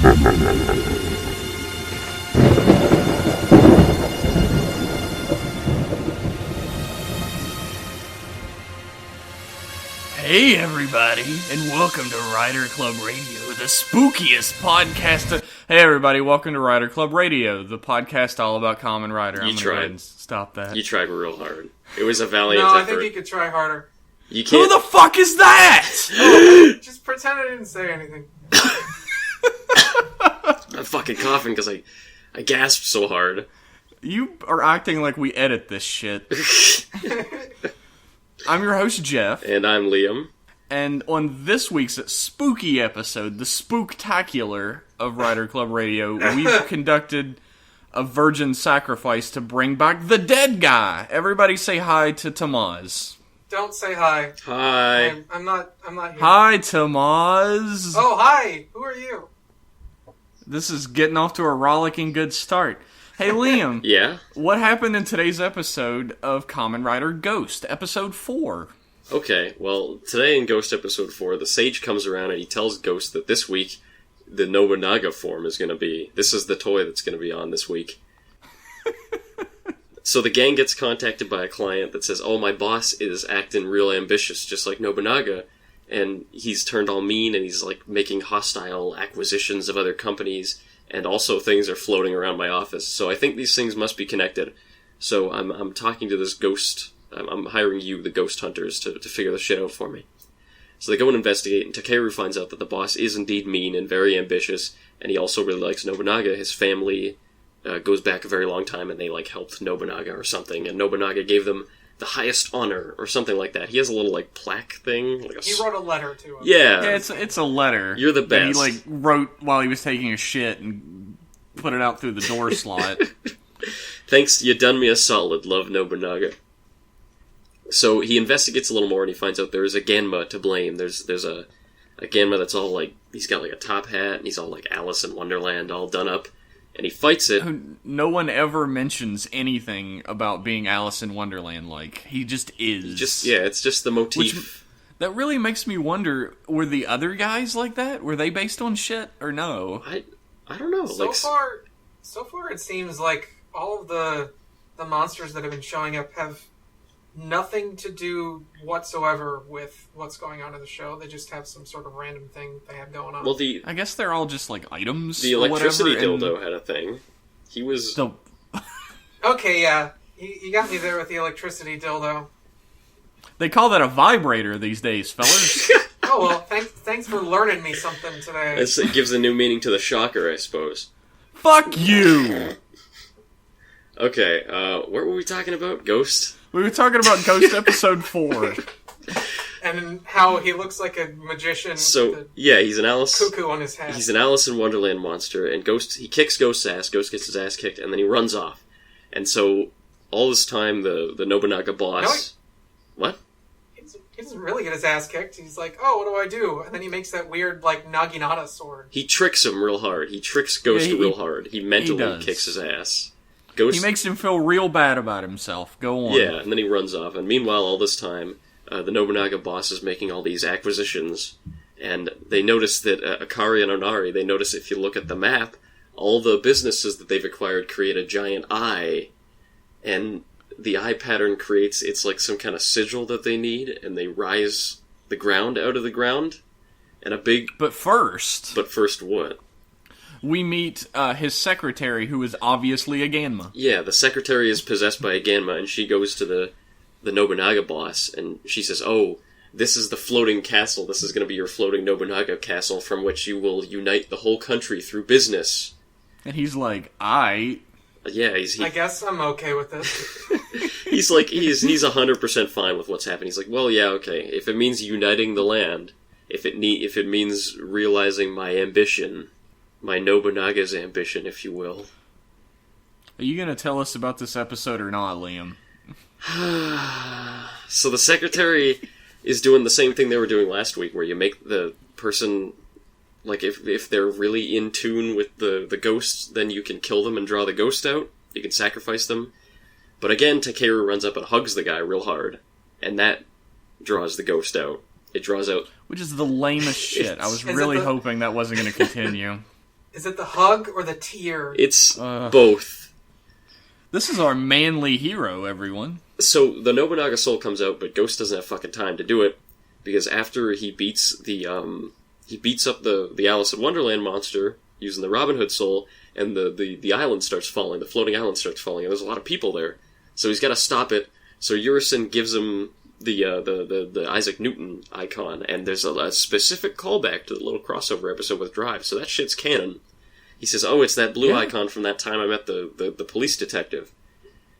Hey everybody, and welcome to Rider Club Radio, the spookiest podcast. Hey everybody, welcome to Rider Club Radio, the podcast all about Kamen Rider. You tried. Stop that. You tried real hard. It was a valiant effort. No, I think you could try harder. You can't. Who the fuck is that? Oh, just pretend I didn't say anything. I'm fucking coughing because I gasped so hard. You are acting like we edit this shit. I'm your host, Jeff. And I'm Liam. And on this week's spooky episode, the Spooktacular of Rider Club Radio, we've conducted a virgin sacrifice to bring back the dead guy. Everybody say hi to Tamaz. Don't say hi. Hi. I'm not here. Hi, Tamaz. Oh, hi. Who are you? This is getting off to a rollicking good start. Hey, Liam. Yeah? What happened in today's episode of Kamen Rider Ghost, episode 4? Okay, well, today in Ghost episode 4, the sage comes around and he tells Ghost that this week the Nobunaga form is going to be... This is the toy that's going to be on this week. So the gang gets contacted by a client that says, oh, my boss is acting real ambitious, just like Nobunaga, and he's turned all mean and he's, like, making hostile acquisitions of other companies, and also things are floating around my office. So I think these things must be connected. So I'm talking to this ghost... I'm hiring you, the ghost hunters, to figure this shit out for me. So they go and investigate, and Takeru finds out that the boss is indeed mean and very ambitious, and he also really likes Nobunaga. His family goes back a very long time, and they, like, helped Nobunaga or something, and Nobunaga gave them the highest honor, or something like that. He has a little, like, plaque thing. Like He wrote a letter to him. Yeah. Yeah, it's a letter. You're the that best. he, like, wrote while he was taking a shit and put it out through the door slot. Thanks, you done me a solid, love Nobunaga. So he investigates a little more and he finds out there's a Ganma to blame. There's a Ganma that's all like, he's got like a top hat and he's all like Alice in Wonderland all done up. And he fights it. No one ever mentions anything about being Alice in Wonderland like. He just is. It's just the motif. That really makes me wonder, were the other guys like that? Were they based on shit or no? I don't know. So far it seems like all of the monsters that have been showing up have nothing to do whatsoever with what's going on in the show. They just have some sort of random thing they have going on. Well, I guess they're all just like items. The electricity dildo had a thing. He was... Okay, yeah. You got me there with the electricity dildo. They call that a vibrator these days, fellas. Oh, well, thanks for learning me something today. It gives a new meaning to the shocker, I suppose. Fuck you! Okay, what were we talking about? Ghost? We were talking about Ghost episode 4. And how he looks like a magician. So, yeah, he's an Alice... Cuckoo on his head. He's an Alice in Wonderland monster, and he kicks Ghost's ass, Ghost gets his ass kicked, and then he runs off. And so, all this time, the Nobunaga boss... What? He doesn't really get his ass kicked. He's like, oh, what do I do? And then he makes that weird, like, Naginata sword. He tricks him real hard. He tricks Ghost real hard. He mentally kicks his ass. Ghost... He makes him feel real bad about himself. Go on. Yeah, and then he runs off. And meanwhile, all this time, the Nobunaga boss is making all these acquisitions. And they notice that Akari and Onari, they notice if you look at the map, all the businesses that they've acquired create a giant eye. And the eye pattern creates, it's like some kind of sigil that they need, and they rise the ground out of the ground. And a big... But first what? We meet his secretary, who is obviously a Ganma. Yeah, the secretary is possessed by a Ganma, and she goes to the Nobunaga boss, and she says, oh, this is the floating castle. This is going to be your floating Nobunaga castle from which you will unite the whole country through business. And he's like, Yeah, I guess I'm okay with this. he's like, he's 100% fine with what's happening. He's like, well, yeah, okay. If it means uniting the land, if it means realizing my ambition... My Nobunaga's ambition, if you will. Are you going to tell us about this episode or not, Liam? So the secretary is doing the same thing they were doing last week, where you make the person, like, if they're really in tune with the ghosts, then you can kill them and draw the ghost out. You can sacrifice them. But again, Takeru runs up and hugs the guy real hard, and that draws the ghost out. It draws out... Which is the lamest shit. I was really hoping that wasn't going to continue. Is it the hug or the tear? It's both. This is our manly hero, everyone. So the Nobunaga soul comes out, but Ghost doesn't have fucking time to do it because after he beats up the Alice in Wonderland monster using the Robin Hood soul, and the island starts falling, the floating island starts falling, and there's a lot of people there, so he's got to stop it. So Urison gives him the Isaac Newton icon, and there's a specific callback to the little crossover episode with Drive, so that shit's canon. He says, "Oh, it's that blue icon from that time I met the police detective."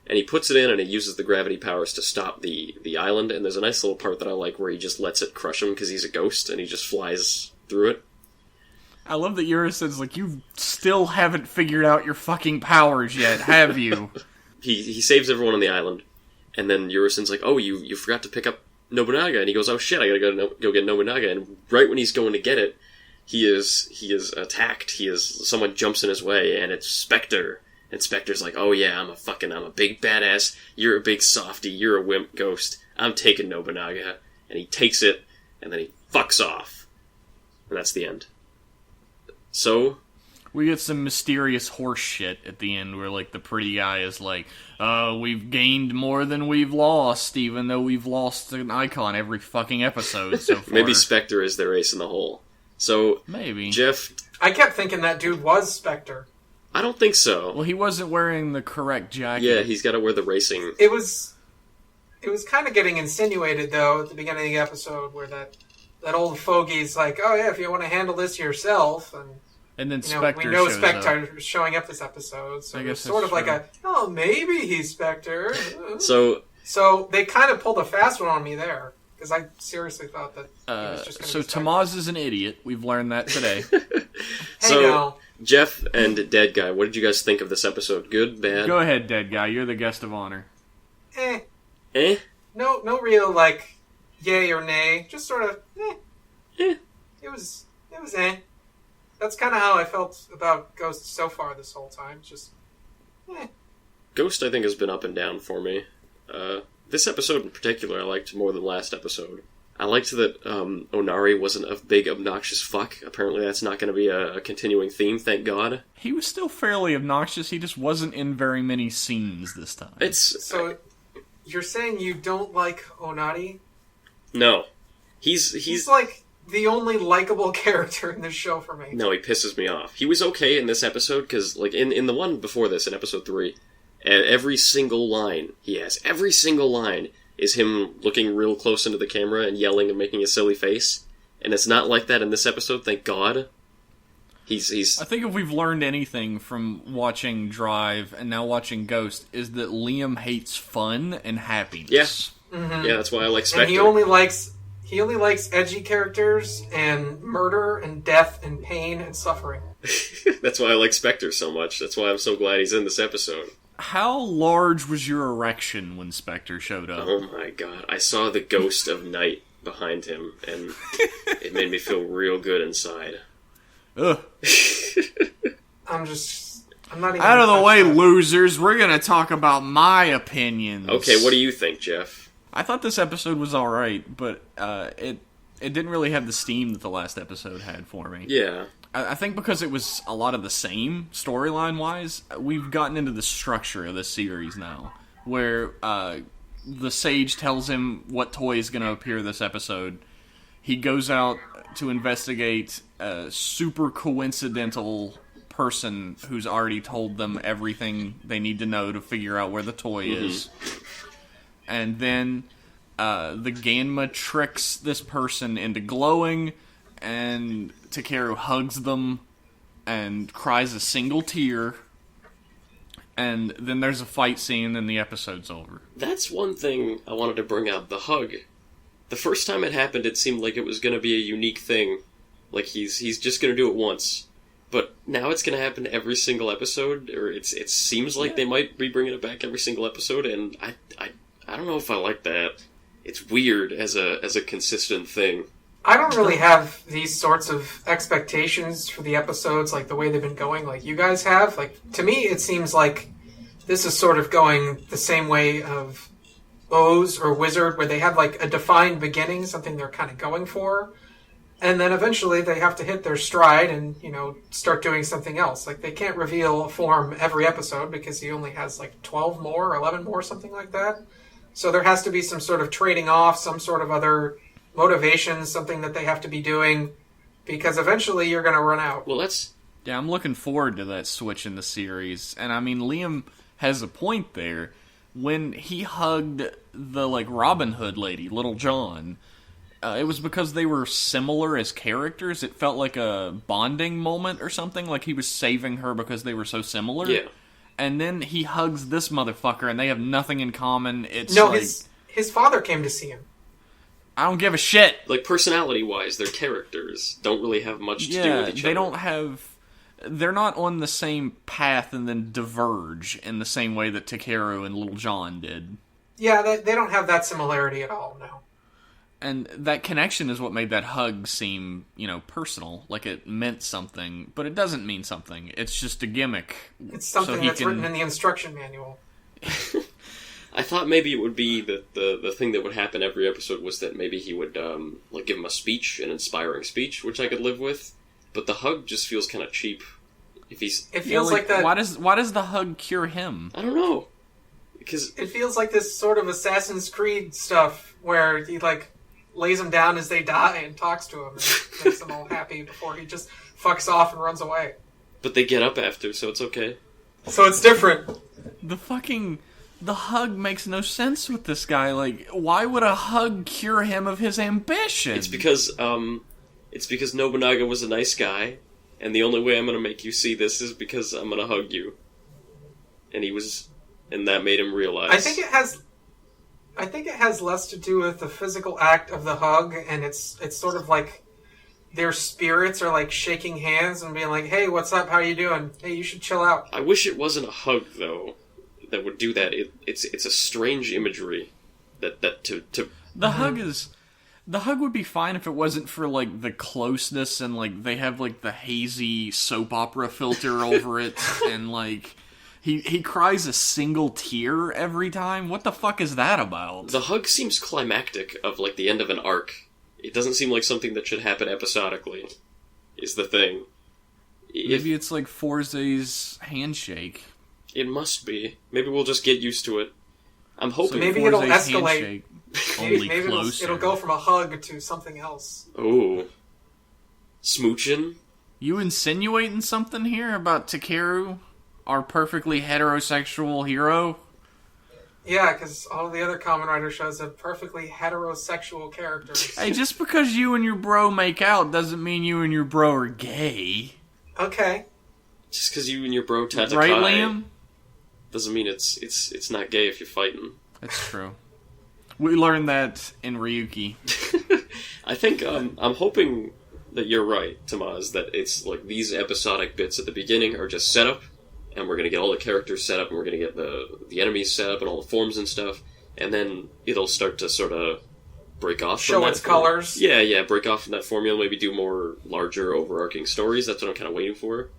And he puts it in, and he uses the gravity powers to stop the island, and there's a nice little part that I like where he just lets it crush him because he's a ghost, and he just flies through it. I love that Urison's like, you still haven't figured out your fucking powers yet, have you? He saves everyone on the island, and then Urison's like, "Oh, you forgot to pick up Nobunaga," and he goes, "Oh shit, I gotta go get Nobunaga," and right when he's going to get it, he is attacked. Someone jumps in his way, and it's Spectre. And Spectre's like, "Oh yeah, I'm a big badass. You're a big softy. You're a wimp, Ghost. I'm taking Nobunaga." And he takes it, and then he fucks off. And that's the end. So we get some mysterious horse shit at the end where, like, the pretty guy is like, we've gained more than we've lost, even though we've lost an icon every fucking episode so far. Maybe Spectre is their ace in the hole. So, maybe. Jeff... I kept thinking that dude was Spectre. I don't think so. Well, he wasn't wearing the correct jacket. Yeah, he's got to wear the racing... It was kind of getting insinuated, though, at the beginning of the episode, where that old fogey's like, "Oh yeah, if you want to handle this yourself," and then Spectre we know shows Spectre up. showing up this episode, so it's it's sort of true. like maybe he's Spectre. So they kind of pulled a fast one on me there, because I seriously thought that he was just going to be Spectre. Tamaz is an idiot. We've learned that today. Now. Jeff and Dead Guy, what did you guys think of this episode? Good, bad? Go ahead, Dead Guy. You're the guest of honor. Eh? No real, like, yay or nay. Just sort of, It was eh. That's kind of how I felt about Ghost so far this whole time. Just, Ghost, I think, has been up and down for me. This episode in particular I liked more than last episode. I liked that Onari wasn't a big, obnoxious fuck. Apparently that's not going to be a continuing theme, thank God. He was still fairly obnoxious, he just wasn't in very many scenes this time. So, you're saying you don't like Onari? No. He's like the only likable character in this show for me. No, he pisses me off. He was okay in this episode, because, like, in the one before this, in episode 3, every single line he has, is him looking real close into the camera and yelling and making a silly face. And it's not like that in this episode, thank God. He's... I think if we've learned anything from watching Drive and now watching Ghost, is that Liam hates fun and happiness. Yeah. Mm-hmm. Yeah, that's why I like Spectre. And he only likes edgy characters and murder and death and pain and suffering. That's why I like Spectre so much. That's why I'm so glad he's in this episode. How large was your erection when Spectre showed up? Oh my God. I saw the ghost of night behind him, and it made me feel real good inside. Ugh. I'm not even... Out of the way, losers. We're gonna talk about my opinions. Okay, what do you think, Jeff? I thought this episode was alright, but it didn't really have the steam that the last episode had for me. Yeah. I think because it was a lot of the same, storyline-wise, we've gotten into the structure of this series now, where the sage tells him what toy is going to appear this episode. He goes out to investigate a super coincidental person who's already told them everything they need to know to figure out where the toy is. And then the Ganma tricks this person into glowing, and Takeru hugs them and cries a single tear, and then there's a fight scene and the episode's over. That's one thing I wanted to bring up, the hug. The first time it happened, it seemed like it was going to be a unique thing. Like, he's just going to do it once. But now it's going to happen every single episode, or it seems like they might be bringing it back every single episode, and I don't know if I like that. It's weird as a consistent thing. I don't really have these sorts of expectations for the episodes, like the way they've been going, like you guys have. Like, to me, it seems like this is sort of going the same way of Oz or Wizard, where they have like a defined beginning, something they're kind of going for, And then eventually they have to hit their stride and, start doing something else. Like, they can't reveal a form every episode because he only has, 12 more or 11 more, something like that. So there has to be some sort of trading off, some sort of other motivation, something that they have to be doing, because eventually you're going to run out. Well, that's... Yeah, I'm looking forward to that switch in the series. And, I mean, Liam has a point there. When he hugged the, Robin Hood lady, Little John... it was because they were similar as characters. It felt like a bonding moment or something. Like he was saving her because they were so similar. Yeah. And then he hugs this motherfucker, and they have nothing in common. It's no, his father came to see him. I don't give a shit. Like, personality-wise, their characters don't really have much to do with each other. They don't have... They're not on the same path and then diverge in the same way that Takeru and Little John did. Yeah, they don't have that similarity at all, no. And that connection is what made that hug seem, personal. Like it meant something, but it doesn't mean something. It's just a gimmick. It's something that's written in the instruction manual. I thought maybe it would be that the thing that would happen every episode was that maybe he would give him a speech, an inspiring speech, which I could live with. But the hug just feels kind of cheap. It feels like that. Why does the hug cure him? I don't know. Because it feels like this sort of Assassin's Creed stuff where he lays them down as they die and talks to them and makes them all happy before he just fucks off and runs away. But they get up after, so it's okay. So it's different. The hug makes no sense with this guy. Like, why would a hug cure him of his ambition? It's because Nobunaga was a nice guy, and the only way I'm going to make you see this is because I'm going to hug you. And that made him realize. I think it has less to do with the physical act of the hug, and it's sort of like their spirits are like shaking hands and being like, "Hey, what's up? How you doing? Hey, you should chill out." I wish it wasn't a hug though that would do that. It's a strange imagery that the hug would be fine if it wasn't for like the closeness and like they have like the hazy soap opera filter over it and like. He cries a single tear every time? What the fuck is that about? The hug seems climactic of, like, the end of an arc. It doesn't seem like something that should happen episodically, is the thing. Maybe it's like Forze's handshake. It must be. Maybe we'll just get used to it. I'm hoping... So maybe it'll escalate. Maybe it'll go from a hug to something else. Ooh. Smooching? You insinuating something here about Takeru? Our perfectly heterosexual hero? Yeah, because all of the other Kamen Rider shows have perfectly heterosexual characters. Hey, just because you and your bro make out doesn't mean you and your bro are gay. Okay. Just because you and your bro Tatakai... Right, Liam? Doesn't mean it's not gay if you're fighting. That's true. We learned that in Ryuki. I think, I'm hoping that you're right, Tamaz, that it's like these episodic bits at the beginning are just setup, and we're going to get all the characters set up, and we're going to get the enemies set up, and all the forms and stuff, and then it'll start to sort of break off from that. Show its colors. Yeah, break off from that formula, maybe do more larger, overarching stories. That's what I'm kind of waiting for.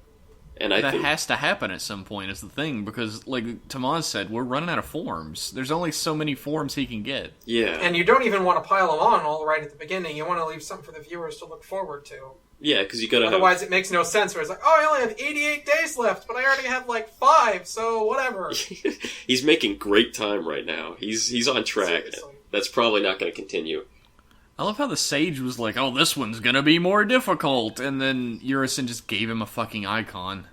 And I think has to happen at some point is the thing, because, like Tamaz said, we're running out of forms. There's only so many forms he can get. Yeah. And you don't even want to pile them on all right at the beginning. You want to leave something for the viewers to look forward to. Yeah, because you gotta Otherwise it makes no sense, where it's like, oh, I only have 88 days left, but I already have, 5, so whatever. He's making great time right now. He's on track. Seriously. That's probably not going to continue. I love how the sage was like, oh, this one's gonna be more difficult, and then Urison just gave him a fucking icon.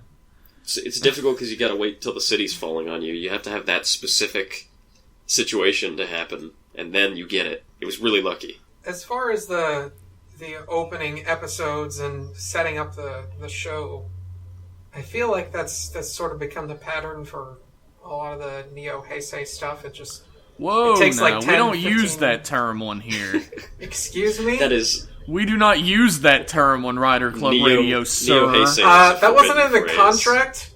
It's difficult because you gotta wait till the city's falling on you. You have to have that specific situation to happen, and then you get it. It was really lucky. As far as the opening episodes and setting up the show, I feel like that's sort of become the pattern for a lot of the Neo Heisei stuff. It takes we 10, don't 15... use that term on here. Excuse me? That is... We do not use that term on Rider Club Radio, sir. Neo Heisei that wasn't in the phrase. Contract?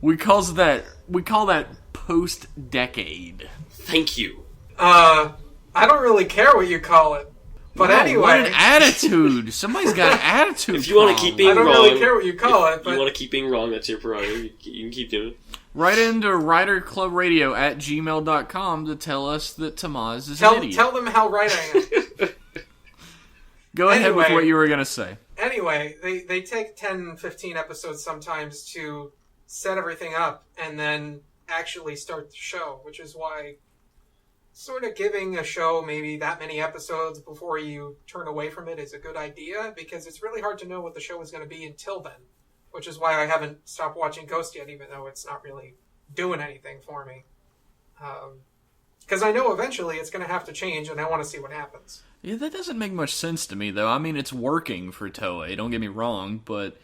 We call that post-decade. Thank you. I don't really care what you call it. But Wow, anyway... What an attitude! Somebody's got an attitude. If you want to keep being wrong... I don't really care what you call it, but... If you want to keep being wrong, that's your prerogative. You can keep doing it. Write into riderclubradio@gmail.com to tell us that Tamaz is an idiot. Tell them how right I am. Go ahead with Anyway. what you were going to say. Anyway, they take 10, 15 episodes sometimes to set everything up and then actually start the show, which is why sort of giving a show maybe that many episodes before you turn away from it is a good idea, because it's really hard to know what the show is going to be until then, which is why I haven't stopped watching Ghost yet, even though it's not really doing anything for me. Because I know eventually it's going to have to change, and I want to see what happens. Yeah, that doesn't make much sense to me, though. I mean, it's working for Toei, don't get me wrong, but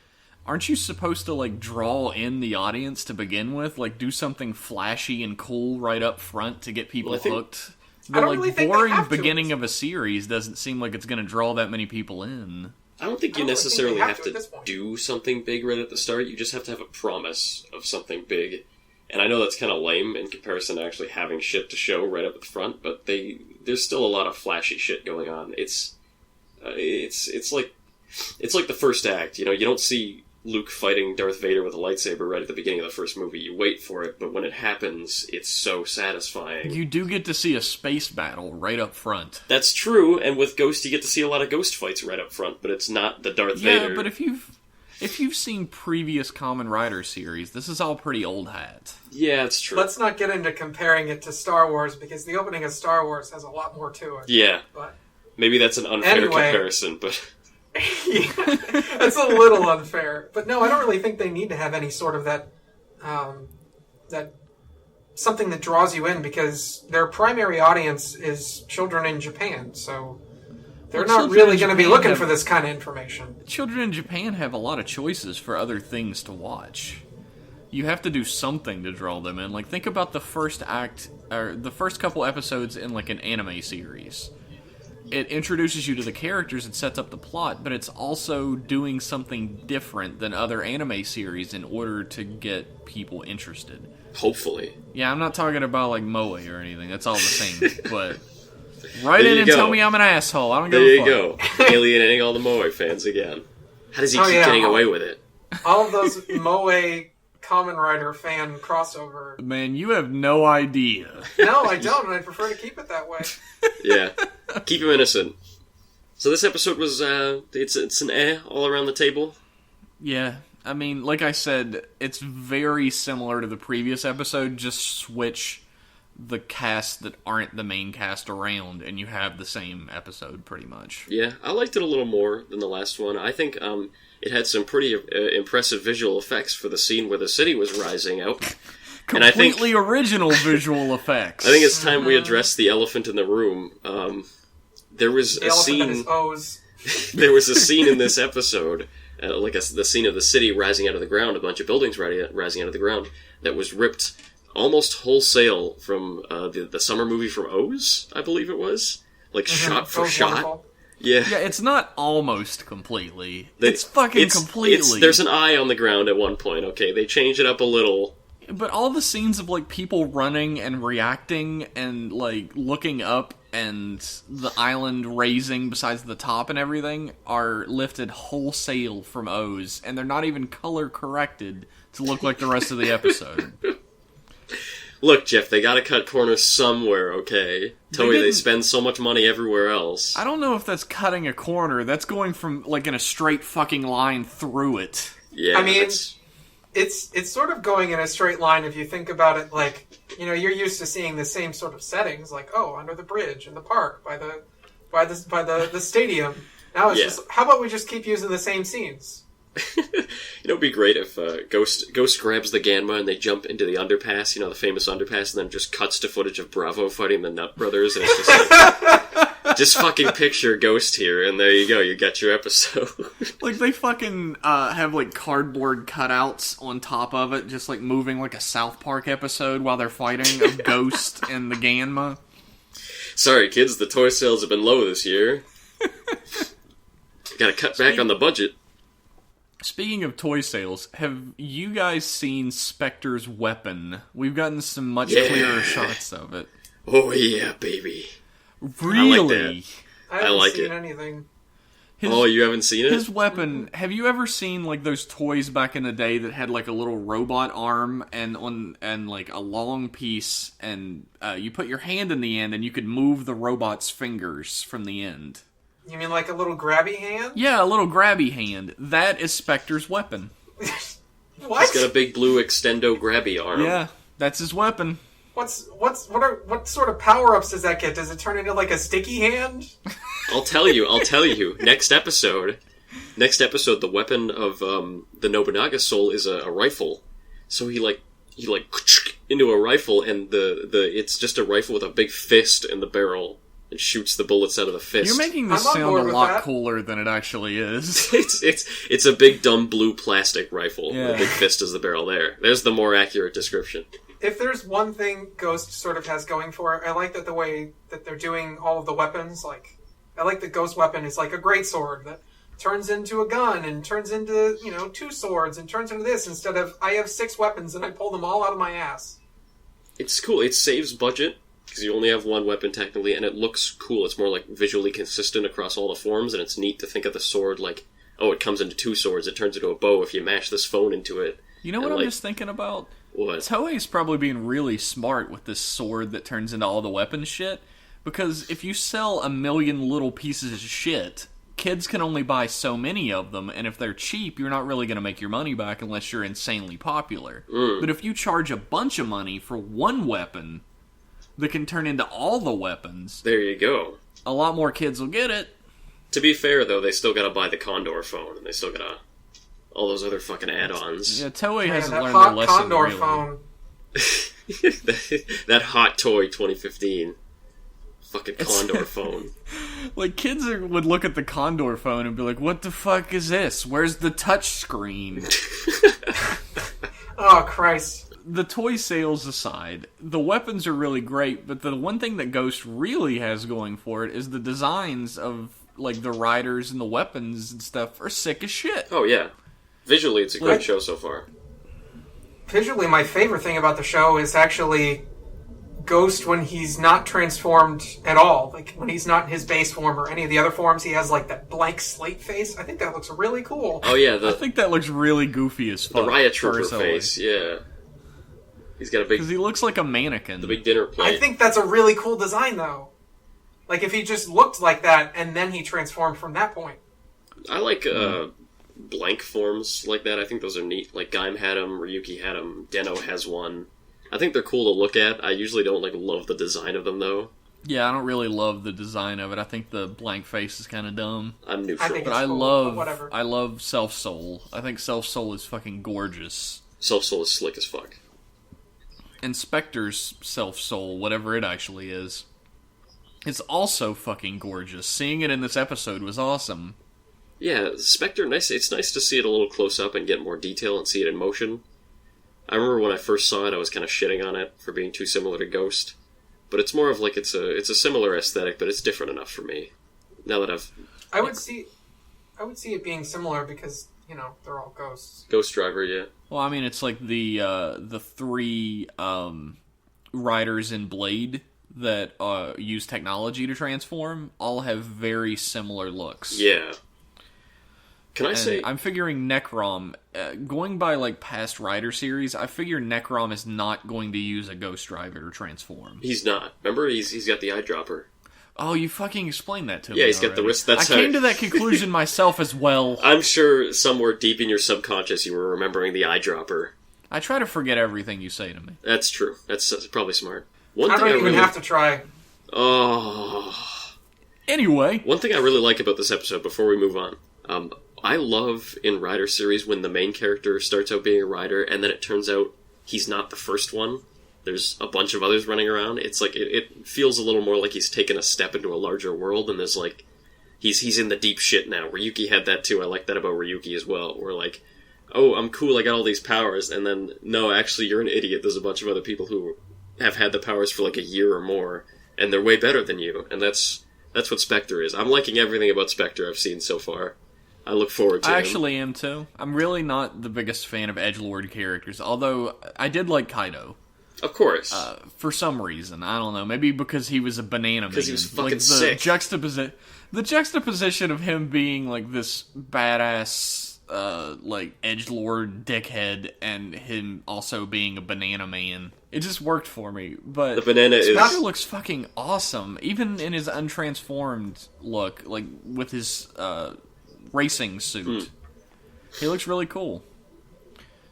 aren't you supposed to, like, draw in the audience to begin with? Like, do something flashy and cool right up front to get people hooked? The, I don't really think they boring have to. beginning of a series doesn't seem like it's going to draw that many people in. I don't think you I don't necessarily think have they have to at to this point. do something big right at the start. You just have to have a promise of something big. And I know that's kind of lame in comparison to actually having shit to show right up at the front, but there's still a lot of flashy shit going on. It's like the first act. You know, you don't see Luke fighting Darth Vader with a lightsaber right at the beginning of the first movie. You wait for it, but when it happens, it's so satisfying. You do get to see a space battle right up front. That's true, and with Ghost, you get to see a lot of Ghost fights right up front, but it's not the Darth Vader. Yeah, but if you've seen previous Kamen Rider series, this is all pretty old hat. Yeah, it's true. Let's not get into comparing it to Star Wars, because the opening of Star Wars has a lot more to it. Yeah. But Maybe that's an unfair Anyway. comparison, but... yeah, it's a little unfair. But no, I don't really think they need to have any sort of that something that draws you in, because their primary audience is children in Japan, so they're Well, not children really in going to be Japan looking have- for this kind of information. Children in Japan have a lot of choices for other things to watch. You have to do something to draw them in. Like, think about the first act, or the first couple episodes in, like, an anime series. It introduces you to the characters and sets up the plot, but it's also doing something different than other anime series in order to get people interested. Hopefully. Yeah, I'm not talking about, like, Moe or anything. That's all the same. But write There in you and go. tell me I'm an asshole. I don't give There a you fuck. go. Alienating all the Moe fans again. How does he Oh, keep yeah. getting away with it? All of those Moe Kamen Rider fan crossover. Man, you have no idea. No, I don't, and I prefer to keep it that way. Yeah. Keep him innocent. So this episode was, it's an all around the table. Yeah, I mean, like I said, it's very similar to the previous episode, just switch the cast that aren't the main cast around, and you have the same episode, pretty much. Yeah, I liked it a little more than the last one. I think it had some pretty impressive visual effects for the scene where the city was rising out. And I think- Completely original visual effects. I think it's time we address the elephant in the room. There was The a elephant and scene. his O's. There was a scene in this episode, the scene of the city rising out of the ground, a bunch of buildings rising out of the ground, that was ripped almost wholesale from the summer movie from O's, I believe it was. Like, shot for O's shot. wonderful. Yeah. Yeah, it's not almost completely. They- It's fucking completely. There's an eye on the ground at one point, okay? They change it up a little. But all the scenes of, like, people running and reacting and, like, looking up and the island raising besides the top and everything are lifted wholesale from O's, and they're not even color corrected to look like the rest of the episode. Look, Jeff, they gotta cut corners somewhere, okay? Toei, they didn't- spend so much money everywhere else. I don't know if that's cutting a corner. That's going from, like, in a straight fucking line through it. Yeah, I mean, that's- It's sort of going in a straight line if you think about it. Like, you know, you're used to seeing the same sort of settings, like, oh, under the bridge in the park, by the stadium. Now it's Yeah. just, how about we just keep using the same scenes? You know, it'd be great if Ghost grabs the Ganma and they jump into the underpass, you know, the famous underpass, and then just cuts to footage of Bravo fighting the Nut Brothers, and it's just like, just fucking picture Ghost here, and there you go, you got your episode. Like, they fucking have, like, cardboard cutouts on top of it, just, like, moving like a South Park episode while they're fighting of Ghost and the Ganma. Sorry, kids, the toy sales have been low this year. Gotta cut back on the budget. Speaking of toy sales, have you guys seen Spectre's weapon? We've gotten some much clearer shots of it. Oh yeah, baby. Really? I haven't like seen it. anything. Oh, you haven't seen it? His weapon. Have you ever seen, like, those toys back in the day that had, like, a little robot arm and like a long piece, and you put your hand in the end and you could move the robot's fingers from the end? You mean like a little grabby hand? Yeah, a little grabby hand. That is Spectre's weapon. What? He's got a big blue extendo grabby arm. Yeah, that's his weapon. What sort of power-ups does that get? Does it turn into like a sticky hand? I'll tell you. Next episode, the weapon of the Nobunaga soul is a rifle. So he into a rifle, and it's just a rifle with a big fist in the barrel and shoots the bullets out of the fist. You're making this sound a lot cooler than it actually is. It's a big dumb blue plastic rifle. Yeah. The big fist is the barrel there. There's the more accurate description. If there's one thing Ghost sort of has going for it, I like that the way that they're doing all of the weapons. Like, I like the Ghost weapon is like a greatsword that turns into a gun and turns into, 2 swords and turns into this instead of I have 6 weapons and I pull them all out of my ass. It's cool. It saves budget because you only have one weapon technically, and it looks cool. It's more like visually consistent across all the forms, and it's neat to think of the sword like, oh, it comes into 2 swords. It turns into a bow if you mash this phone into it. You know what I'm just thinking about? What? Toei's probably being really smart with this sword that turns into all the weapon shit, because if you sell 1 million little pieces of shit, kids can only buy so many of them, and if they're cheap, you're not really going to make your money back unless you're insanely popular. But if you charge a bunch of money for one weapon that can turn into all the weapons, there you go. A lot more kids will get it. To be fair, though, they still got to buy the Condor phone, and they still got to all those other fucking add-ons. Yeah, Toei hasn't that learned hot their lesson, Condor really. phone. That hot toy 2015. Fucking Condor phone. Like, kids would look at the Condor phone and be like, what the fuck is this? Where's the touch screen? Oh, Christ. The toy sales aside, the weapons are really great, but the one thing that Ghost really has going for it is the designs of, like, the riders and the weapons and stuff are sick as shit. Oh, yeah. Visually, it's a great show so far. Visually, my favorite thing about the show is actually Ghost when he's not transformed at all. Like, when he's not in his base form or any of the other forms, he has, like, that blank slate face. I think that looks really cool. Oh, yeah. I think that looks really goofy as fuck. The Riot Trooper personally. face, yeah. He's got a big... Because he looks like a mannequin. The big dinner plate. I think that's a really cool design, though. Like, if he just looked like that, and then he transformed from that point. I like blank forms like that. I think those are neat. Like, Gaim had them, Ryuki had them, Den-O has one. I think they're cool to look at. I usually don't, love the design of them, though. Yeah, I don't really love the design of it. I think the blank face is kind of dumb. I'm neutral. think But it's I cool, love, but whatever. I love Self Soul. I think Self Soul is fucking gorgeous. Self Soul is slick as fuck. And Spectre's Self Soul, whatever it actually is also fucking gorgeous. Seeing it in this episode was awesome. Yeah, Spectre, nice. It's nice to see it a little close up and get more detail and see it in motion. I remember when I first saw it, I was kind of shitting on it for being too similar to Ghost. But it's more of like it's a similar aesthetic, but it's different enough for me. Now that I would see it being similar because, they're all ghosts. Ghost Driver, yeah. Well, I mean, it's like the 3 riders in Blade that use technology to transform all have very similar looks. Yeah. Can I say... I'm figuring Necrom, going by, past Rider series, I figure Necrom is not going to use a Ghost Driver to transform. He's not. Remember, he's got the eyedropper. Oh, you fucking explained that to me. Yeah, he's got the wrist. I came to that conclusion myself as well. I'm sure somewhere deep in your subconscious you were remembering the eyedropper. I try to forget everything you say to me. That's true. That's probably smart. I don't even have to try. Oh. Anyway. One thing I really like about this episode, before we move on, I love in Rider series when the main character starts out being a rider and then it turns out he's not the first one. There's a bunch of others running around. It's like, it feels a little more like he's taken a step into a larger world, and there's he's in the deep shit now. Ryuki had that too. I like that about Ryuki as well. Where oh, I'm cool, I got all these powers, and then, no, actually, you're an idiot. There's a bunch of other people who have had the powers for a year or more, and they're way better than you. And that's what Spectre is. I'm liking everything about Spectre I've seen so far. I look forward to it. I actually am too. I'm really not the biggest fan of edgelord characters, although I did like Kaido. Of course. For some reason. I don't know. Maybe because he was a banana man. Because he was fucking sick. The juxtaposition of him being this badass like, edgelord dickhead and him also being a banana man. It just worked for me, but... The banana is... Spectre looks fucking awesome, even in his untransformed look, like, with his, racing suit. He looks really cool.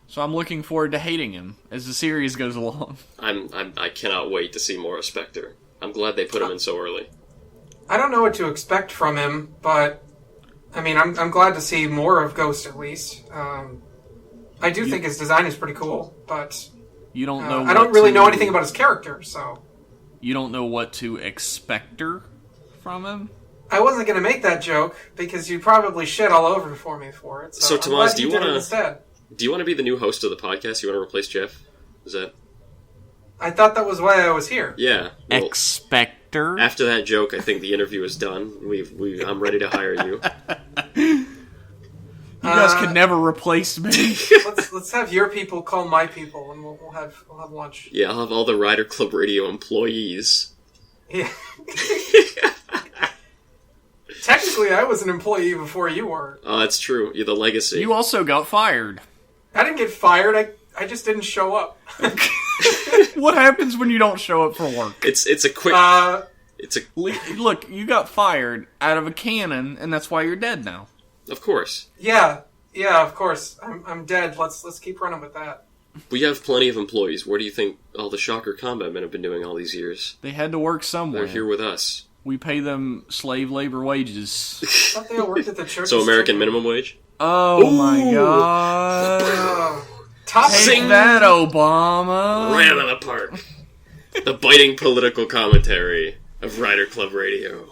So I'm looking forward to hating him as the series goes along. I cannot wait to see more of Spectre. I'm glad they put him in so early. I don't know what to expect from him, but I mean, I'm glad to see more of Ghost at least. I do think his design is pretty cool, but you don't know. I don't really know anything about his character, so you don't know what to expect from him. I wasn't going to make that joke because you'd probably shit all over for me for it. So Tomas, do you want to be the new host of the podcast? You want to replace Jeff? Is that? I thought that was why I was here. Yeah. Well, Expector. After that joke, I think the interview is done. I'm ready to hire you. You guys could never replace me. let's have your people call my people, and we'll have lunch. Yeah, I'll have all the Rider Club Radio employees. Yeah. Technically, I was an employee before you were. Oh, that's true. You're the legacy. You also got fired. I didn't get fired. I just didn't show up. What happens when you don't show up for work? It's a quick. Look, you got fired out of a cannon, and that's why you're dead now. Of course. Yeah, of course. I'm dead. Let's keep running with that. We have plenty of employees. What do you think all the Shocker combat men have been doing all these years? They had to work somewhere. They're here with us. We pay them slave labor wages. I thought they all worked at the church. So American minimum wage? Oh my god. Take that, Obama. Right out of the park. The biting political commentary of Rider Club Radio.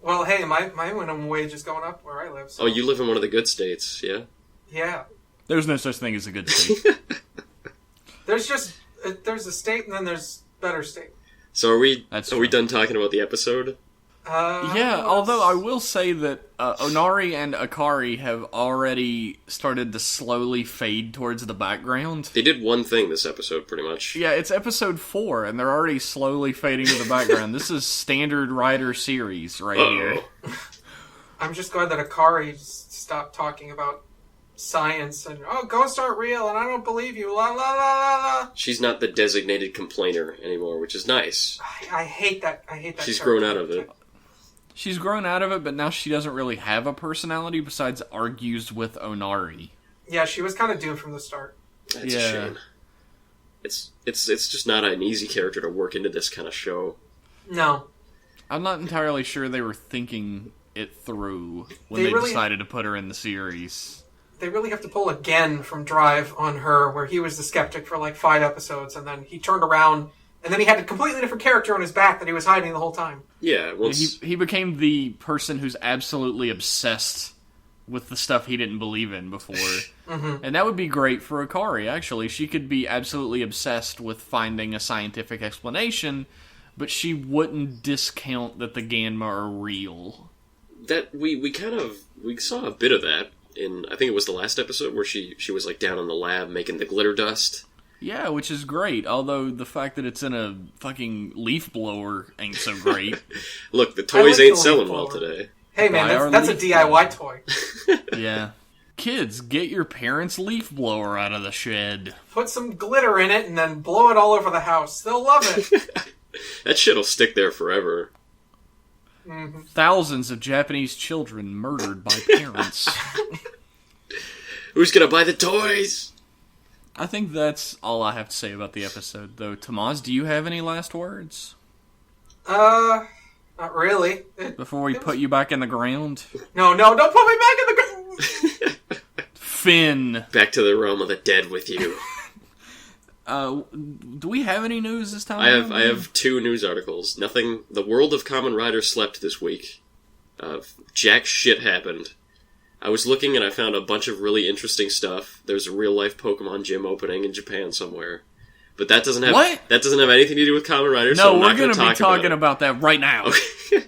Well, hey, my minimum wage is going up where I live. So. Oh, you live in one of the good states, yeah? Yeah. There's no such thing as a good state. There's a state and then there's better state. So are we done talking about the episode? Yeah, although I will say that Onari and Akari have already started to slowly fade towards the background. They did one thing this episode, pretty much. Yeah, it's episode 4, and they're already slowly fading to the background. This is standard Rider series here. I'm just glad that Akari stopped talking about science and, ghosts aren't real, and I don't believe you, la la la la la. She's not the designated complainer anymore, which is nice. I hate that. She's grown out of it. She's grown out of it, but now she doesn't really have a personality besides argues with Onari. Yeah, she was kind of doomed from the start. That's a shame. It's just not an easy character to work into this kind of show. No. I'm not entirely sure they were thinking it through when they decided to put her in the series. They really have to pull again from Drive on her, where he was the skeptic for like 5 episodes, and then he turned around, and then he had a completely different character on his back that he was hiding the whole time. Yeah, he became the person who's absolutely obsessed with the stuff he didn't believe in before. Mm-hmm. And that would be great for Akari, actually. She could be absolutely obsessed with finding a scientific explanation, but she wouldn't discount that the Ganma are real. That we saw a bit of that in, I think it was the last episode, where she was like down in the lab making the glitter dust. Yeah, which is great, although the fact that it's in a fucking leaf blower ain't so great. Look, the toys ain't selling well today. Hey man, that's a DIY toy. Yeah. Kids, get your parents' leaf blower out of the shed. Put some glitter in it and then blow it all over the house. They'll love it. That shit'll stick there forever. Mm-hmm. Thousands of Japanese children murdered by parents. Who's gonna buy the toys? I think that's all I have to say about the episode, though. Tomas, do you have any last words? Not really. Before we put you back in the ground? No, don't put me back in the ground! Finn! Back to the realm of the dead with you. Do we have any news this time? I have 2 news articles. Nothing. The world of Kamen Rider slept this week. Jack shit happened. I was looking and I found a bunch of really interesting stuff. There's a real-life Pokemon gym opening in Japan somewhere. But that doesn't have anything to do with Kamen Rider, so I'm not going to talk about it. No, we're going to be talking about that right now. Okay.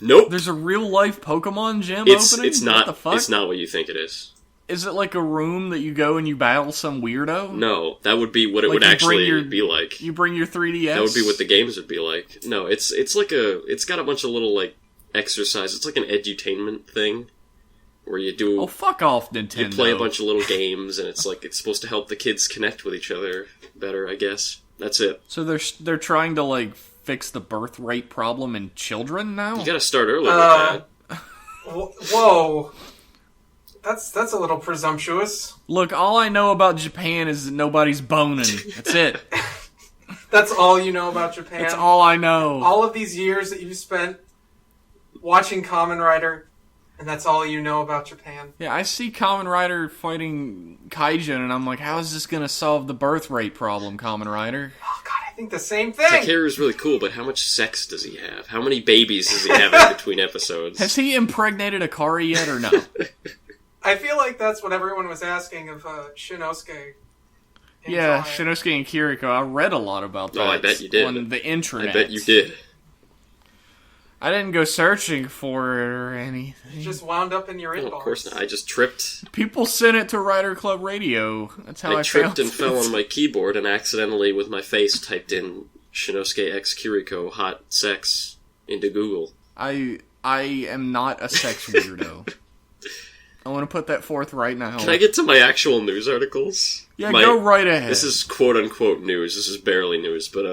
Nope. There's a real-life Pokemon gym opening? It's not, what the fuck? It's not what you think it is. Is it like a room that you go and you battle some weirdo? No, that would be what it would actually be like. You bring your 3DS? That would be what the games would be like. No, it's like it's got a bunch of little, like, exercises. It's like an edutainment thing. where you do... Oh, fuck off, Nintendo. You play a bunch of little games, and it's supposed to help the kids connect with each other better, I guess. That's it. So they're trying to, fix the birth rate problem in children now? You gotta start early with that. Whoa. That's a little presumptuous. Look, all I know about Japan is that nobody's boning. That's it. That's all you know about Japan? That's all I know. All of these years that you've spent watching Kamen Rider, and that's all you know about Japan? Yeah, I see Kamen Rider fighting Kaijin, and I'm like, how is this going to solve the birth rate problem, Kamen Rider? Oh, God, I think the same thing. Takeru's really cool, but how much sex does he have? How many babies does he have in between episodes? Has he impregnated Akari yet, or no? I feel like that's what everyone was asking of Shinosuke. Yeah, Shinosuke and Kiriko. I read a lot about that. Oh, I bet you did. On the intranet. I bet you did. I didn't go searching for it or anything. It just wound up in your inbox. Of course not. I just tripped. People sent it to Rider Club Radio. That's how I tripped found and fell on my keyboard and accidentally, with my face, typed in Shinosuke X Kiriko hot sex into Google. I am not a sex weirdo. I want to put that forth right now. Can I get to my actual news articles? Yeah, go right ahead. This is quote-unquote news. This is barely news, but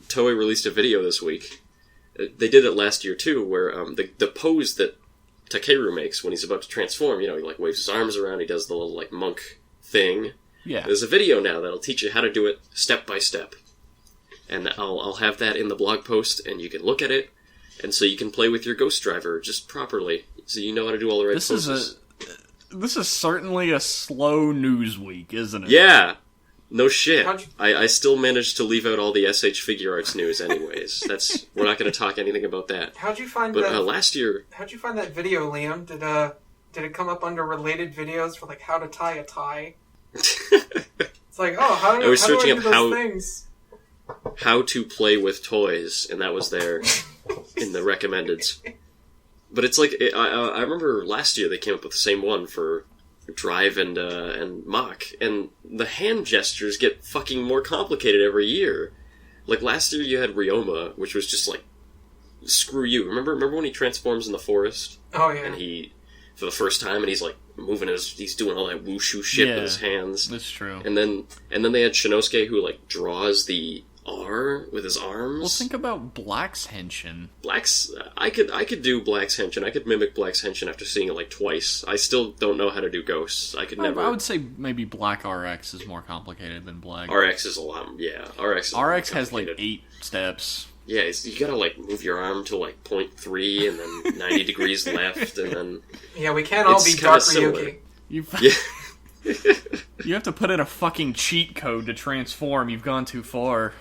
Toei released a video this week. They did it last year, too, where the pose that Takeru makes when he's about to transform, he waves his arms around, he does the little, monk thing. Yeah. There's a video now that'll teach you how to do it step by step. And I'll have that in the blog post, and you can look at it, and so you can play with your Ghost Driver just properly, so you know how to do all the right poses. This is certainly a slow news week, isn't it? Yeah. No shit. I still managed to leave out all the SH Figure Arts news anyways. We're not going to talk anything about that. How'd you find last year... How'd you find that video, Liam? Did it come up under related videos for, how to tie a tie? It's how do I do those things? How to play with toys, and that was there in the recommendeds. But it's I remember last year they came up with the same one for Drive and Mach, and the hand gestures get fucking more complicated every year. Last year you had Ryoma, which was just screw you. Remember when he transforms in the forest? Oh yeah. And he, for the first time, and he's moving he's doing all that wushu shit with his hands. That's true. And then they had Shinosuke who draws the R with his arms. Well, think about Black's Henshin. I could do Black's Henshin. I could mimic Black's Henshin after seeing it twice. I still don't know how to do Ghosts. I would say maybe Black RX is more complicated than Black. RX is a lot, yeah. RX has 8 steps. Yeah, you gotta move your arm to 0.3 and then 90 degrees left and then... Yeah, we can't all be Dark Ryuki. You have to put in a fucking cheat code to transform. You've gone too far.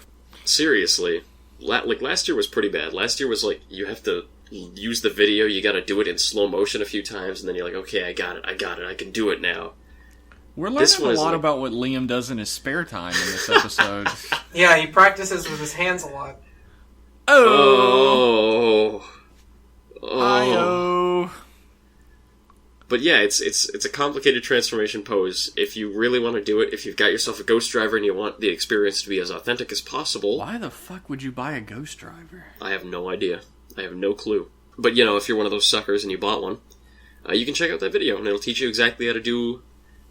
Seriously. Last year was pretty bad. Last year was you have to use the video, you gotta do it in slow motion a few times, and then you're okay, I got it, I can do it now. We're learning a lot about what Liam does in his spare time in this episode. Yeah, he practices with his hands a lot. Oh. I-oh. But yeah, it's a complicated transformation pose. If you really want to do it, if you've got yourself a Ghost Driver and you want the experience to be as authentic as possible... Why the fuck would you buy a Ghost Driver? I have no idea. I have no clue. But, if you're one of those suckers and you bought one, you can check out that video, and it'll teach you exactly how to do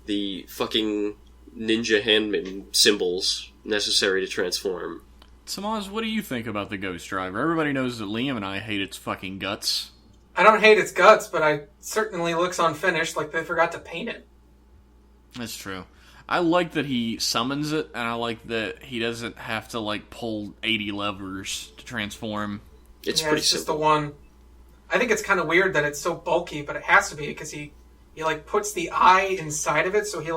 the fucking ninja hand symbols necessary to transform. Samaz, what do you think about the Ghost Driver? Everybody knows that Liam and I hate its fucking guts. I don't hate its guts, but it certainly looks unfinished, like they forgot to paint it. That's true. I like that he summons it, and I like that he doesn't have to, pull 80 levers to transform. It's pretty just simple. the one. I think it's kind of weird that it's so bulky, but it has to be, because he puts the eye inside of it, so he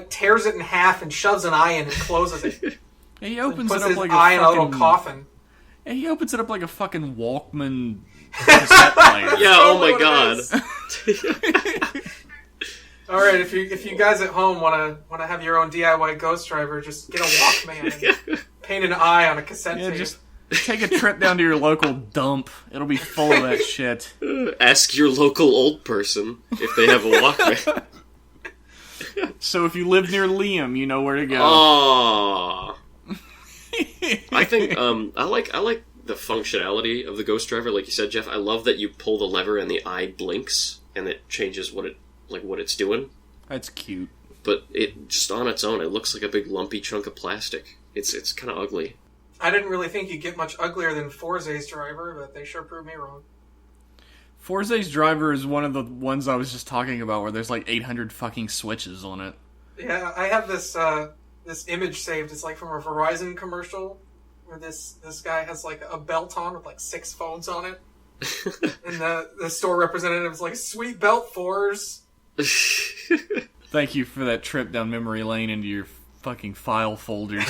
tears it in half and shoves an eye in and closes it. Yeah, he opens puts it up his like eye a in a little coffin. Yeah, he opens it up like a fucking Walkman cassette player. Yeah, oh my god. All right, if you guys at home want to have your own DIY Ghost Driver, just get a Walkman and paint an eye on a cassette tape. Just take a trip down to your local dump. It'll be full of that shit. Ask your local old person if they have a Walkman. So if you live near Liam, you know where to go. Aww. I think I like the functionality of the Ghost Driver, like you said, Jeff. I love that you pull the lever and the eye blinks. and it changes what it's doing. That's cute. But it just on its own, it looks like a big lumpy chunk of plastic. It's kind of ugly. I didn't really think you'd get much uglier than Forze's driver, but they sure proved me wrong. Forze's driver is one of the ones I was just talking about, where there's like 800 fucking switches on it. Yeah, I have this this image saved. It's like from a Verizon commercial where this guy has like a belt on with like 6 phones on it, and the store representative's like, "Sweet belt, Forz." Thank you for that trip down memory lane into your fucking file folders.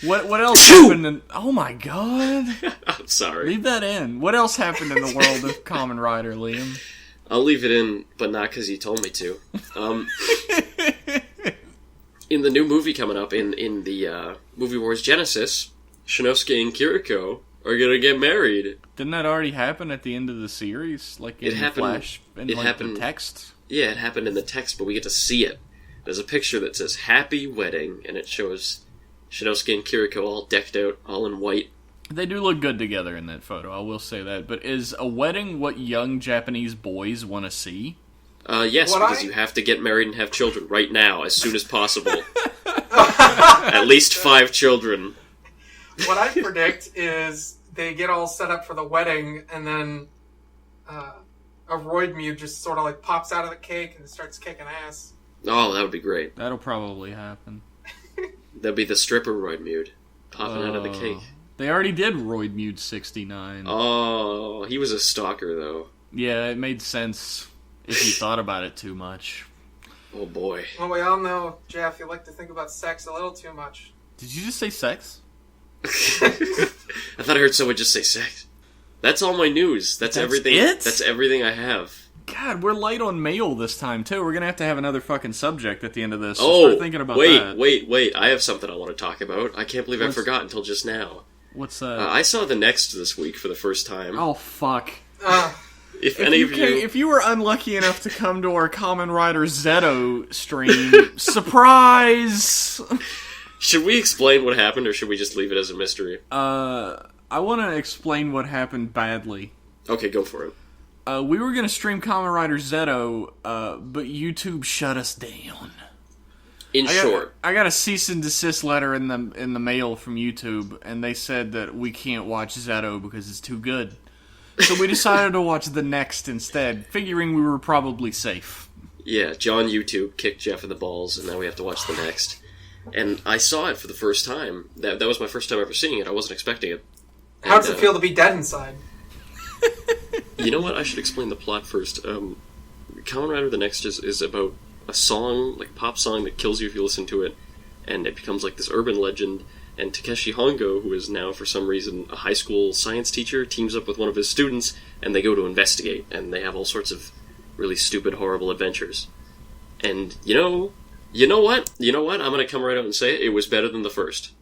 What else happened in... Oh my god. I'm sorry. Leave that in. What else happened in the world of Kamen Rider, Liam? I'll leave it in, but not because you told me to. In the new movie coming up, in the Movie Wars Genesis, Shinosuke and Kiriko are gonna get married. Didn't that already happen at the end of the series? Like in the Flash? In the text? Yeah, it happened in the text, but we get to see it. There's a picture that says "Happy Wedding," and it shows Shinosuke and Kiriko all decked out, all in white. They do look good together in that photo, I will say that. But is a wedding what young Japanese boys want to see? Yes, because you have to get married and have children right now, as soon as possible. At least 5 children. What I predict is they get all set up for the wedding, and then a Roidmute just sort of like pops out of the cake and starts kicking ass. Oh, that would be great. That'll probably happen. That'd be the stripper Roidmute popping out of the cake. They already did Roidmute 69. Oh, he was a stalker, though. Yeah, it made sense if you thought about it too much. Oh, boy. Well, we all know, Jeff, you like to think about sex a little too much. Did you just say sex? I thought I heard someone just say sex. That's all my news. That's everything. It? That's everything I have. God, we're light on mail this time, too. We're going to have another fucking subject at the end of this. So start thinking about that. Wait. I have something I want to talk about. I can't believe I forgot until just now. What's that? I saw The Next this week for the first time. Oh, fuck. If you were unlucky enough to come to our Kamen Rider Zeto stream, surprise! Should we explain what happened, or should we just leave it as a mystery? I want to explain what happened badly. Okay, go for it. We were going to stream Kamen Rider Zeto, but YouTube shut us down. In short, I got a cease and desist letter in the mail from YouTube, and they said that we can't watch Zeto because it's too good. So we decided to watch The Next instead, figuring we were probably safe. Yeah, John YouTube kicked Jeff in the balls, and now we have to watch The Next. And I saw it for the first time. That was my first time ever seeing it. I wasn't expecting it. How does it feel to be dead inside? You know what? I should explain the plot first. Kamen Rider The Next is about a song, like pop song, that kills you if you listen to it, and it becomes like this urban legend. And Takeshi Hongo, who is now for some reason a high school science teacher, teams up with one of his students, and they go to investigate, and they have all sorts of really stupid, horrible adventures. And you know what? I'm gonna come right out and say it was better than the first.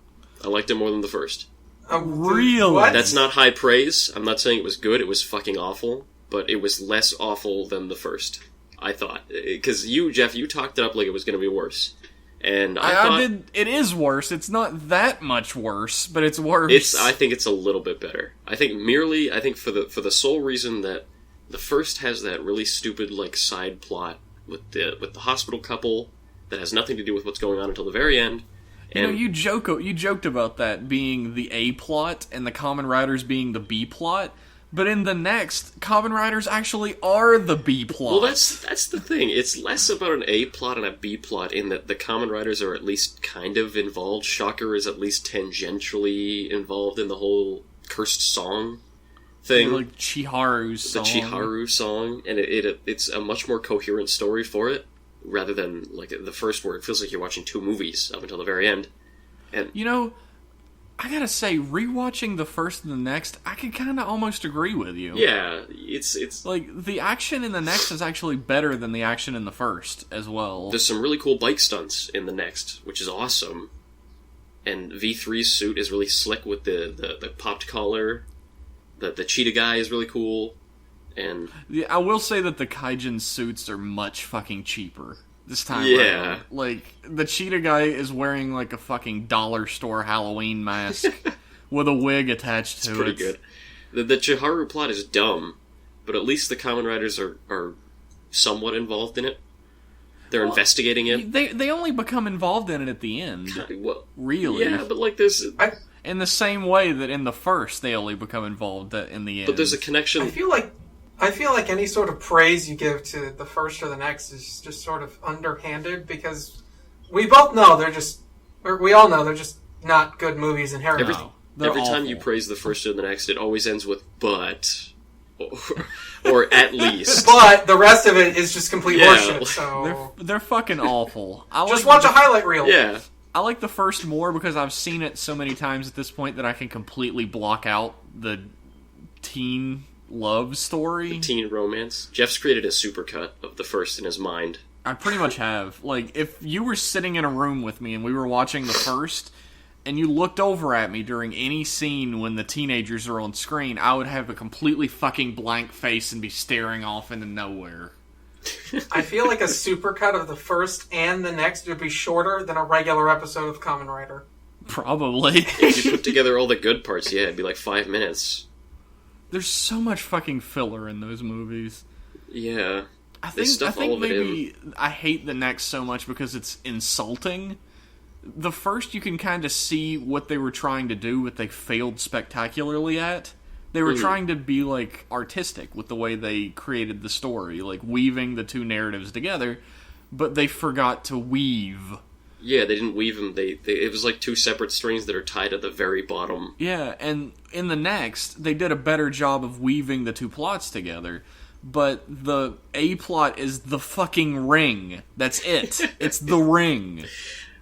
I liked it more than the first. Really? What? That's not high praise. I'm not saying it was good. It was fucking awful, but it was less awful than the first, I thought. Because you, Jeff, you talked it up like it was going to be worse. And I thought... It is worse. It's not that much worse, but it's worse. I think it's a little bit better. I think for the sole reason that the first has that really stupid, like, side plot with the hospital couple that has nothing to do with what's going on until the very end. And you joked about that being the A plot and the Kamen Riders being the B plot, but in The Next, Kamen Riders actually are the B plot. Well, that's the thing. It's less about an A plot and a B plot in that the Kamen Riders are at least kind of involved. Shocker is at least tangentially involved in the whole cursed song thing. Like Chiharu's song. The Chiharu song, and it's a much more coherent story for it, rather than like the first where it feels like you're watching 2 movies up until the very end. And I gotta say, rewatching the first and the next, I can kind of almost agree with you. Yeah, it's like the action in the next is actually better than the action in the first as well. There's some really cool bike stunts in the next, which is awesome. And V3's suit is really slick with the popped collar. The cheetah guy is really cool. And yeah, I will say that the Kaijin suits are much fucking cheaper this time. Yeah. Around. Like, the cheetah guy is wearing like a fucking dollar store Halloween mask with a wig attached to it. It's pretty good. The Chiharu plot is dumb, but at least the Kamen Riders are somewhat involved in it. They're investigating it. They only become involved in it at the end. Well, really? Yeah, but like there's... In the same way that in the first they only become involved in the end. But there's a connection... I feel like any sort of praise you give to the first or the next is just sort of underhanded, because we both know we all know they're just not good movies inherently. Every time you praise the first or the next, it always ends with "but," or "at least." But the rest of it is just complete horseshit. So they're fucking awful. Just watch a highlight reel. Yeah. I like the first more because I've seen it so many times at this point that I can completely block out the teen love story. The teen romance. Jeff's created a supercut of the first in his mind. I pretty much have. Like, if you were sitting in a room with me and we were watching the first, and you looked over at me during any scene when the teenagers are on screen, I would have a completely fucking blank face and be staring off into nowhere. I feel like a supercut of the first and the next would be shorter than a regular episode of Kamen Rider. Probably. If you put together all the good parts, yeah, it'd be like 5 minutes. There's so much fucking filler in those movies. Yeah. I think maybe I hate the next so much because it's insulting. The first you can kind of see what they were trying to do, what they failed spectacularly at. They were trying to be, like, artistic with the way they created the story, like weaving the two narratives together, but they forgot to weave. Yeah, they didn't weave them. It was like two separate strings that are tied at the very bottom. Yeah, and in the next, they did a better job of weaving the two plots together. But the A plot is the fucking ring. That's it. It's the ring.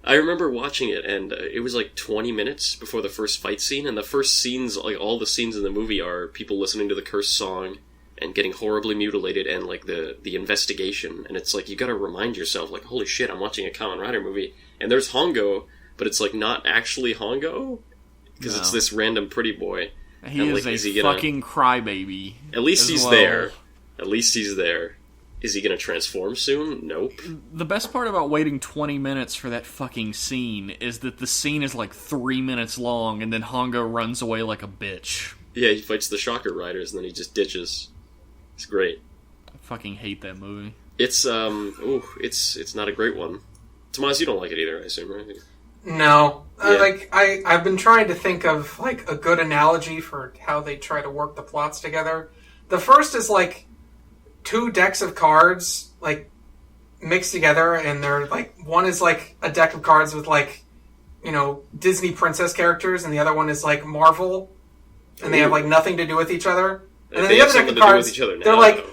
I remember watching it, and it was like 20 minutes before the first fight scene, and the first scenes, like all the scenes in the movie, are people listening to the cursed song and getting horribly mutilated, and like the investigation. And it's like, you gotta remind yourself, like, holy shit, I'm watching a Kamen Rider movie, and there's Hongo, but it's like not actually Hongo, because it's this random pretty boy. He is a fucking crybaby. At least he's there. At least he's there. Is he going to transform soon? Nope. The best part about waiting 20 minutes for that fucking scene is that the scene is like 3 minutes long, and then Hongo runs away like a bitch. Yeah, he fights the Shocker Riders, and then he just ditches. It's great. I fucking hate that movie. It's not a great one. Tomas, you don't like it either, I assume, right? No. Yeah. I've been trying to think of, like, a good analogy for how they try to work the plots together. The first is, like, 2 decks of cards, like, mixed together, and they're, like, one is, like, a deck of cards with, like, you know, Disney princess characters, and the other one is, like, Marvel, and they have, like, nothing to do with each other. And then the other deck of cards, they're, like,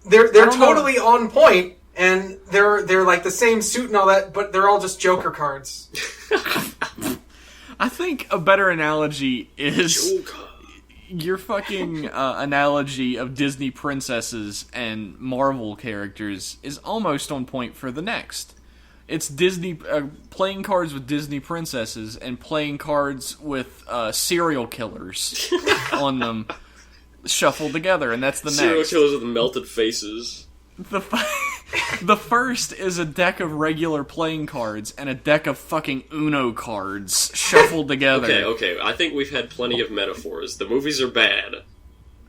they're totally on point, and they're, like, the same suit and all that, but they're all just Joker cards. I think a better analogy is... Joker. Your fucking analogy of Disney princesses and Marvel characters is almost on point for the next. It's Disney playing cards with Disney princesses and playing cards with serial killers on them shuffled together, and that's the next. Serial killers with melted faces. The first is a deck of regular playing cards and a deck of fucking Uno cards shuffled together. Okay, I think we've had plenty of metaphors. The movies are bad.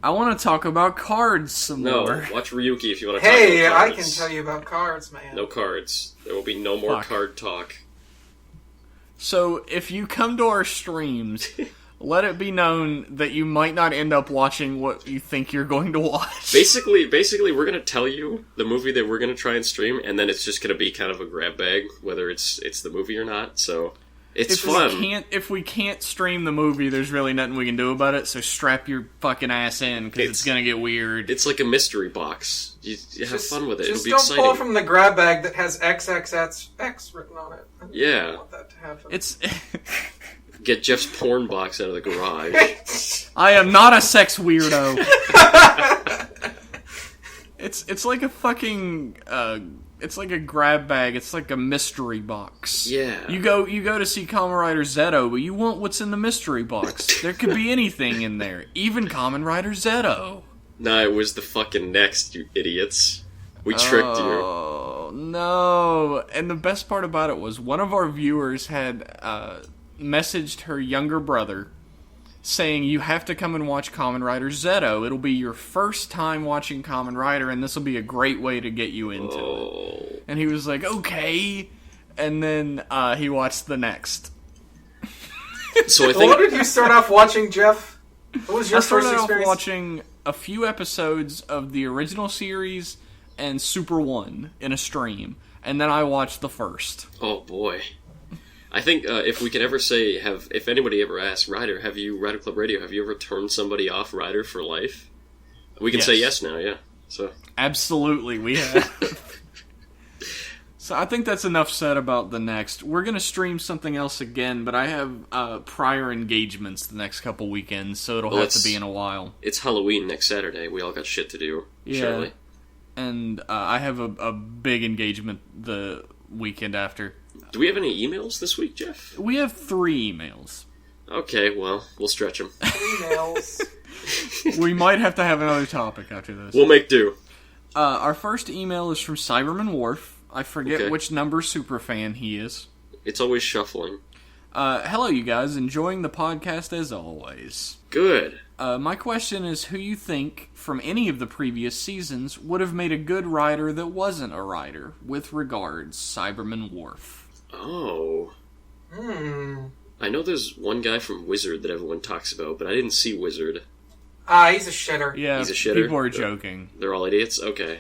I want to talk about cards some more. No, watch Ryuki if you want to talk Hey, about cards. I can tell you about cards, man. No cards. There will be no more card talk. So, if you come to our streams... Let it be known that you might not end up watching what you think you're going to watch. Basically, we're going to tell you the movie that we're going to try and stream, and then it's just going to be kind of a grab bag, whether it's the movie or not, so it's fun. If we can't stream the movie, there's really nothing we can do about it, so strap your fucking ass in, because it's going to get weird. It's like a mystery box. You have fun with it. It'll be don't exciting. Pull from the grab bag that has XXX written on it. Yeah. I don't want that to happen. It's... Get Jeff's porn box out of the garage. I am not a sex weirdo. It's like a fucking it's like a grab bag. It's like a mystery box. Yeah. You go to see Kamen Rider Zero, but you want what's in the mystery box. There could be anything in there, even Kamen Rider Zero. Nah, it was the fucking Next, you idiots. We tricked you. Oh no! And the best part about it was one of our viewers had messaged her younger brother saying you have to come and watch Kamen Rider Zero. It'll be your first time watching Kamen Rider, and this will be a great way to get you into it. And he was like, okay. And then he watched The Next. So I So think what did you start off watching, Jeff? What was your I first started off experience? watching a few episodes of the original series and Super 1 in a stream, and then I watched the first. oh boy. I think if we could ever say, if anybody ever asks, Ryder Club Radio, have you ever turned somebody off Ryder for life? We can say yes now, yeah. So Absolutely, we have. So I think that's enough said about The Next. We're going to stream something else again, but I have prior engagements the next couple weekends, so it'll have to be in a while. It's Halloween next Saturday. We all got shit to do, surely. And I have a big engagement the weekend after. Do we have any emails this week, Jeff? We have 3 emails. Okay, well, we'll stretch them. Emails. We might have to have another topic after this. We'll make do. Our first email is from Cyberman Wharf. I forget which number superfan he is. It's always shuffling. Hello, you guys. Enjoying the podcast as always. Good. My question is, who you think, from any of the previous seasons, would have made a good rider that wasn't a rider? With regards, Cyberman Wharf. Oh. I know there's one guy from Wizard that everyone talks about, but I didn't see Wizard. He's a shitter. Yeah, He's a shitter? people are joking. They're all idiots? Okay.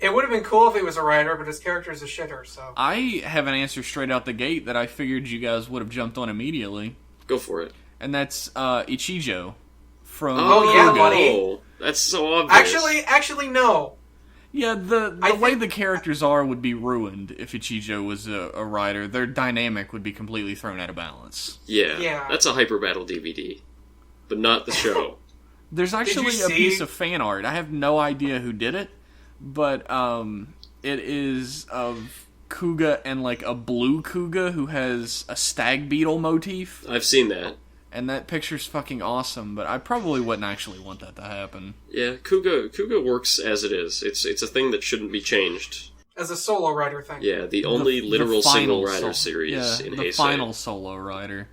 It would have been cool if he was a writer, but his character is a shitter, so... I have an answer straight out the gate that I figured you guys would have jumped on immediately. Go for it. And that's Ichijo from Oh, yeah, Kuga. buddy. That's so obvious. Actually, no. Yeah, the way think- the characters are would be ruined if Ichijo was a rider. Their dynamic would be completely thrown out of balance. Yeah. That's a Hyper Battle DVD. But not the show. There's actually a see- piece of fan art. I have no idea who did it, but it is of Kuga and like a blue Kuga who has a stag beetle motif. I've seen that. And that picture's fucking awesome, but I probably wouldn't actually want that to happen. Yeah, Kuga works as it is. It's a thing that shouldn't be changed. As a solo writer thing. Yeah, the only literal single rider series in the Heisei. final solo rider.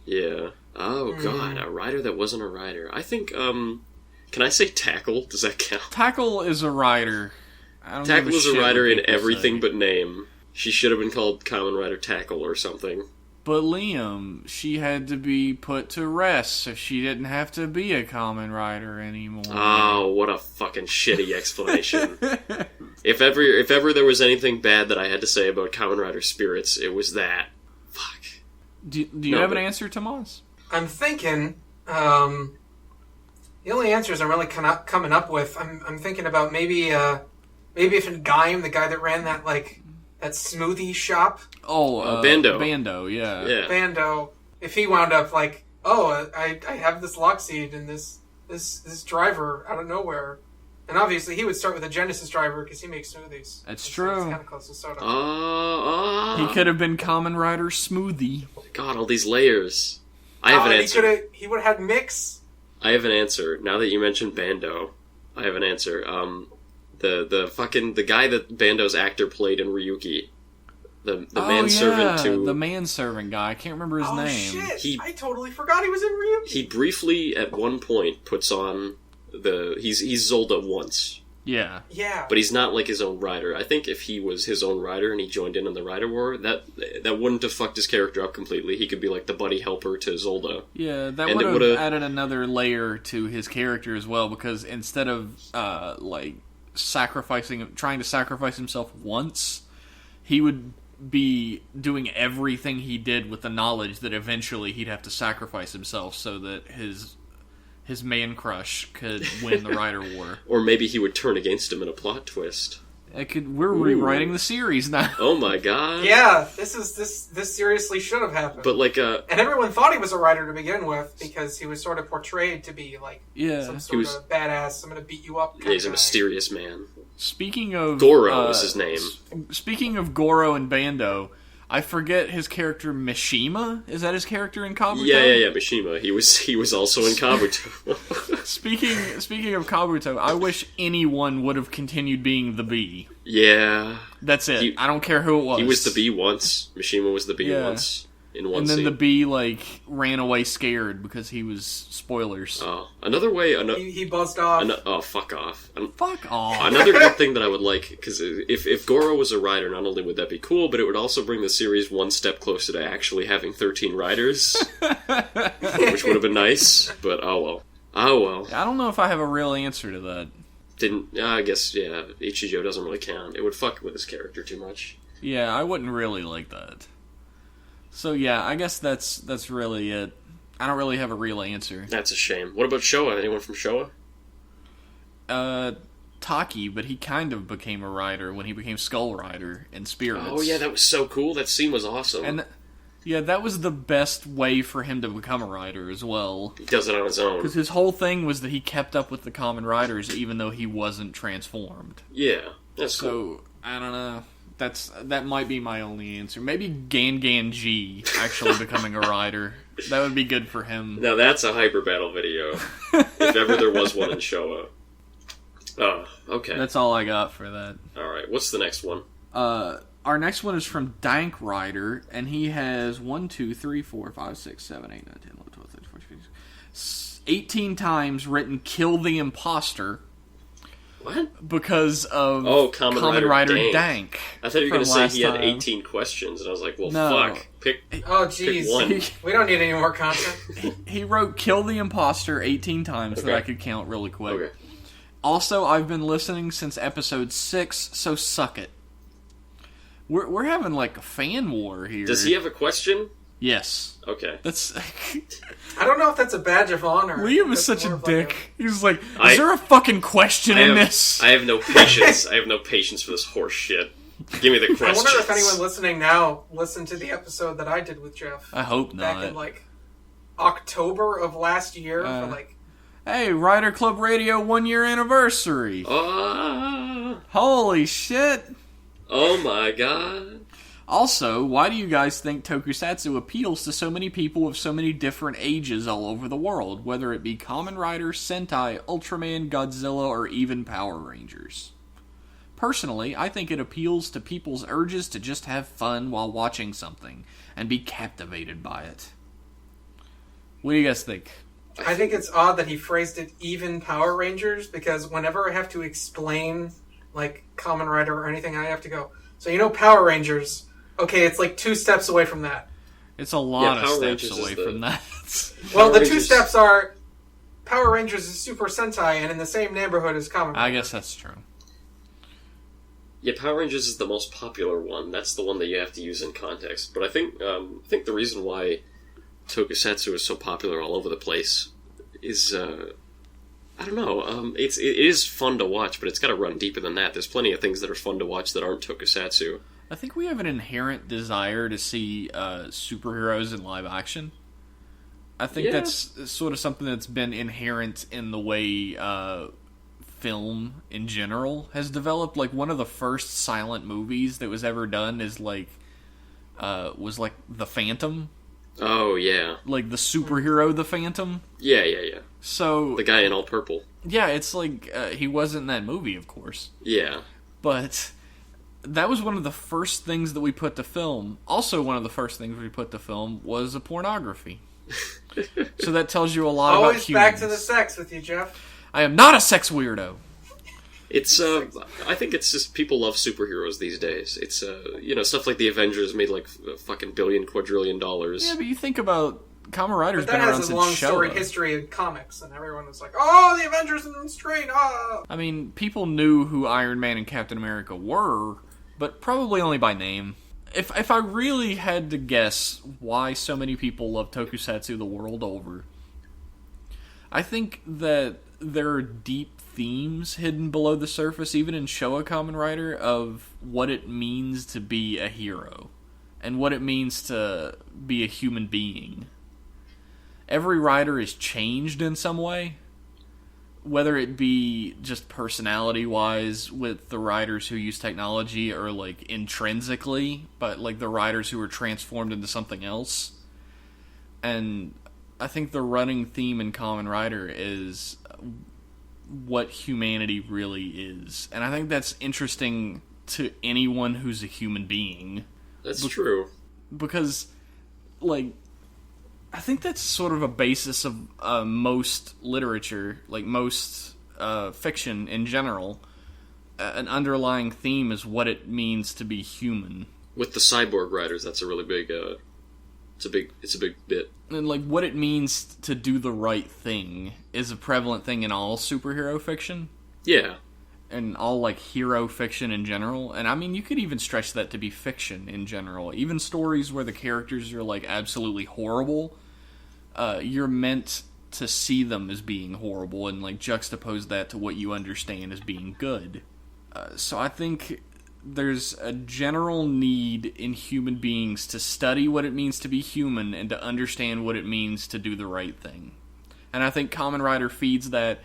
Yeah. Oh god, a rider that wasn't a rider. I think, can I say Tackle? Does that count? Tackle is a rider. Tackle is a rider in everything but name. She should have been called Kamen Rider Tackle or something. But Liam, she had to be put to rest so she didn't have to be a Kamen Rider anymore. Oh, what a fucking shitty explanation. If ever there was anything bad that I had to say about Kamen Rider Spirits, it was that. Fuck. Do you have an answer, Tomas? I'm thinking, the only answers I'm really coming up with, I'm thinking about maybe if in Gaim, the guy that ran that smoothie shop. Oh, Bando. Bando, yeah. Bando, if he wound up like, oh, I have this Lockseed and this driver out of nowhere. And obviously he would start with a Genesis driver because he makes smoothies. That's So true. it's kind of close to soda. He could have been Kamen Rider Smoothie. God, all these layers. I have an answer. He would have had Mix. I have an answer. Now that you mentioned Bando, I have an answer. The guy that Bando's actor played in Ryuki. The manservant to... the manservant guy. I can't remember his name. Oh, shit. I totally forgot he was in Ryuki. He briefly, at one point, puts on he's Zolda once. Yeah. Yeah. But he's not like his own rider. I think if he was his own rider and he joined in on the Rider War, that wouldn't have fucked his character up completely. He could be like the buddy helper to Zolda. Yeah, that would have added another layer to his character as well, because instead of trying to sacrifice himself once, he would be doing everything he did with the knowledge that eventually he'd have to sacrifice himself so that his man crush could win the Rider War. Or maybe he would turn against him in a plot twist. We're rewriting the series now. Oh my god. Yeah, this seriously should have happened. But and everyone thought he was a writer to begin with because he was sort of portrayed to be like some sort of badass, I'm gonna beat you up. Yeah, he's a mysterious man. Speaking of Goro is his name. Speaking of Goro and Bando, I forget his character Mishima. Is that his character in Kabuto? Yeah, Mishima. He was also in Kabuto. Speaking of Kabuto, I wish anyone would have continued being the bee. Yeah. That's it. I don't care who it was. He was the bee once. Mishima was the bee once. in one And then scene. the bee, like, ran away scared because he was... Spoilers. Oh, another way... He buzzed off. Oh, fuck off. Fuck off. Another good thing that I would like, because if Goro was a rider, not only would that be cool, but it would also bring the series one step closer to actually having 13 riders, which would have been nice, but oh well. Oh well. I don't know if I have a real answer to that. I guess, yeah, Ichijo doesn't really count. It would fuck with his character too much. Yeah, I wouldn't really like that. So yeah, I guess that's really it. I don't really have a real answer. That's a shame. What about Showa? Anyone from Showa? Taki, but he kind of became a rider when he became Skull Rider in Spirits. Oh yeah, that was so cool. That scene was awesome. And yeah, that was the best way for him to become a rider as well. He does it on his own. Because his whole thing was that he kept up with the Kamen Riders even though he wasn't transformed. Yeah, that's cool. So, I don't know. That might be my only answer. Maybe Gan G actually becoming a rider. That would be good for him. Now that's a hyper battle video. If ever there was one in Showa. Oh, okay. That's all I got for that. Alright, what's the next one? Our next one is from Dank Rider, and he has 1, 2, 3, 4, 5, 6, 7, 8, 9, 10, 11, 12, 13, 14, 15, 18 times written "Kill the Imposter." What? Because of Kamen Rider Dank. I thought you were going to say he had time. 18 questions, and I was like, well, No. fuck. Pick Oh, pick jeez. one. We don't need any more content. He wrote "Kill the Imposter" 18 times that Okay. I could count really quick. Okay. Also, I've been listening since episode 6, so suck it. We're having like a fan war here. Does he have a question? Yes. Okay. That's I don't know if that's a badge of honor. Liam is That's such a more of like dick. He's like, is there a fucking question in this? I have no patience. I have no patience for this horse shit. Give me the I questions. wonder if anyone listening now listened to the episode that I did with Jeff. I hope Back not. in like October of last year for like Hey, Rider Club Radio 1 year anniversary. Holy shit. Oh my god. Also, why do you guys think Tokusatsu appeals to so many people of so many different ages all over the world, whether it be Kamen Rider, Sentai, Ultraman, Godzilla, or even Power Rangers? Personally, I think it appeals to people's urges to just have fun while watching something, and be captivated by it. What do you guys think? I think it's odd that he phrased it even Power Rangers, because whenever I have to explain like Kamen Rider or anything, I have to go, so you know Power Rangers, okay, it's like 2 steps away from that. It's a lot of Power steps Rangers away is the- from that. Well, Power the 2 Rangers- steps are Power Rangers is Super Sentai and in the same neighborhood as Kamen Rider. I guess that's true. Yeah, Power Rangers is the most popular one. That's the one that you have to use in context. But I think the reason why Tokusatsu is so popular all over the place is I don't know. It is fun to watch, but it's got to run deeper than that. There's plenty of things that are fun to watch that aren't Tokusatsu. I think we have an inherent desire to see superheroes in live action. I think Yeah. that's sort of something that's been inherent in the way film in general has developed. Like, one of the first silent movies that was ever done is was The Phantom. Oh yeah, Like the superhero The Phantom. yeah. So The guy in all purple. yeah, it's like he wasn't in that movie, of course. Yeah. But that was one of the first things that we put to film. Also, one of the first things we put to film was a pornography. So that tells you a lot about Always humans. back to the sex with you, Jeff. I am not a sex weirdo. It's I think it's just people love superheroes these days. It's stuff like the Avengers made like a fucking billion quadrillion dollars. Yeah, but you think about Kamen Rider's But been that around has a since long storied Showa. history in comics, and everyone was like, "Oh, the Avengers on the screen!" Oh. I mean, people knew who Iron Man and Captain America were, but probably only by name. If I really had to guess why so many people love Tokusatsu the world over, I think that there are deep themes hidden below the surface, even in Showa Kamen Rider, of what it means to be a hero, and what it means to be a human being. Every rider is changed in some way, whether it be just personality-wise with the riders who use technology, or like intrinsically, but like the riders who are transformed into something else. And I think the running theme in Kamen Rider is what humanity really is. And I think that's interesting to anyone who's a human being. That's true. Because like, I think that's sort of a basis of most literature, like most fiction in general. An underlying theme is what it means to be human. With the cyborg riders, that's a really big, it's a big bit. And, like, what it means to do the right thing is a prevalent thing in all superhero fiction. Yeah. And all, like, hero fiction in general. And, I mean, you could even stretch that to be fiction in general. Even stories where the characters are, like, absolutely horrible, you're meant to see them as being horrible and, like, juxtapose that to what you understand as being good. So I think there's a general need in human beings to study what it means to be human and to understand what it means to do the right thing. And I think Kamen Rider feeds that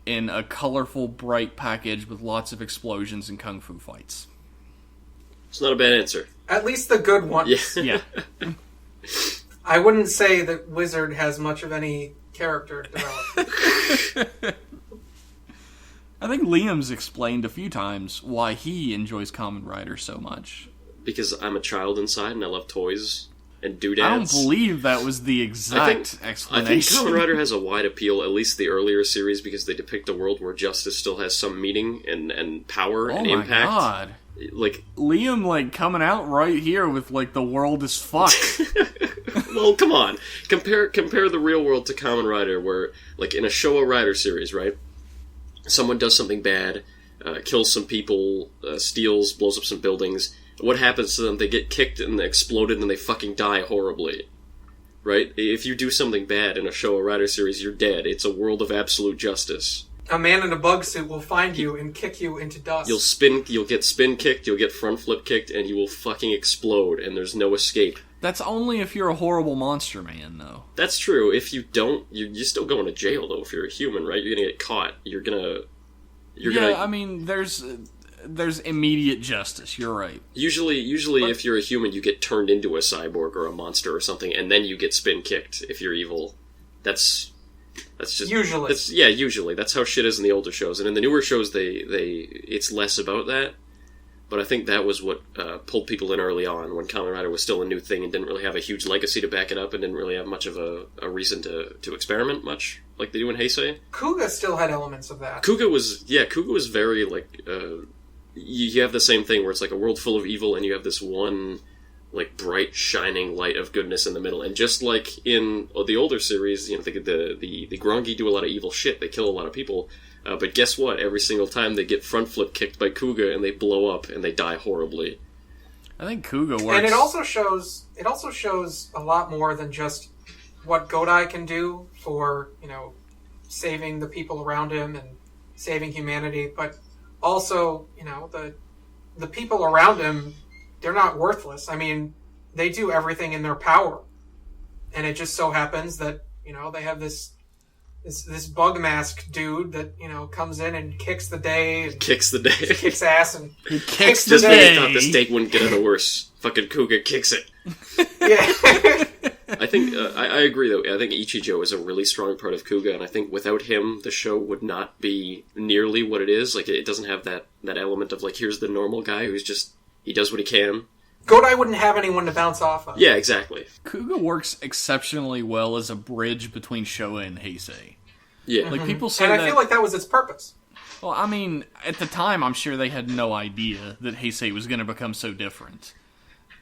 in a colorful, bright package with lots of explosions and kung fu fights. It's not a bad answer. At least the good ones. Yeah. I wouldn't say that Wizard has much of any character development. I think Liam's explained a few times why he enjoys Kamen Rider so much. Because I'm a child inside and I love toys and doodads. I don't believe that was the exact explanation. I think Kamen Rider has a wide appeal, at least the earlier series, because they depict a world where justice still has some meaning and power and impact. Oh my god. Like, Liam, like, coming out right here with, like, the world is fucked. well, come on. Compare the real world to Kamen Rider, where, like, in a Showa Rider series, right? Someone does something bad, kills some people, steals, blows up some buildings. What happens to them? They get kicked and exploded and they fucking die horribly. Right? If you do something bad in a Showa Rider series, you're dead. It's a world of absolute justice. A man in a bug suit will find you and kick you into dust. You'll get spin kicked, you'll get front flip kicked, and you will fucking explode, and there's no escape. That's only if you're a horrible monster man, though. That's true. If you don't, you're still going to jail, though, if you're a human, right? You're gonna get caught. You're gonna... I mean, there's immediate justice, you're right. Usually, if you're a human, you get turned into a cyborg or a monster or something, and then you get spin kicked if you're evil. That's just... Usually. Usually. That's how shit is in the older shows. And in the newer shows, it's less about that. But I think that was what pulled people in early on, when Kamen Rider was still a new thing and didn't really have a huge legacy to back it up and didn't really have much of a reason to experiment much, like they do in Heisei. Kuga still had elements of that. Kuga was very, like, you have the same thing where it's like a world full of evil and you have this one, like, bright, shining light of goodness in the middle. And just like in the older series, you know, the Grongi do a lot of evil shit, they kill a lot of people. But guess what? Every single time they get front flip kicked by Kuga and they blow up and they die horribly. I think Kuga works. And it also shows a lot more than just what Godai can do for, you know, saving the people around him and saving humanity, but also, you know, the people around him, they're not worthless. I mean, they do everything in their power. And it just so happens that, you know, they have this bug mask dude that, you know, comes in and kicks the day. Kicks ass and he kicks the just day. Just when you thought this date wouldn't get any worse, fucking Kuga kicks it. Yeah. I think, I agree though, I think Ichijo is a really strong part of Kuga, and I think without him, the show would not be nearly what it is. Like, it doesn't have that element of, like, here's the normal guy who's just, he does what he can. Godai wouldn't have anyone to bounce off of. Yeah, exactly. Kuga works exceptionally well as a bridge between Showa and Heisei. Yeah. Like, people say and that... I feel like that was its purpose. Well, I mean, at the time, I'm sure they had no idea that Heisei was going to become so different.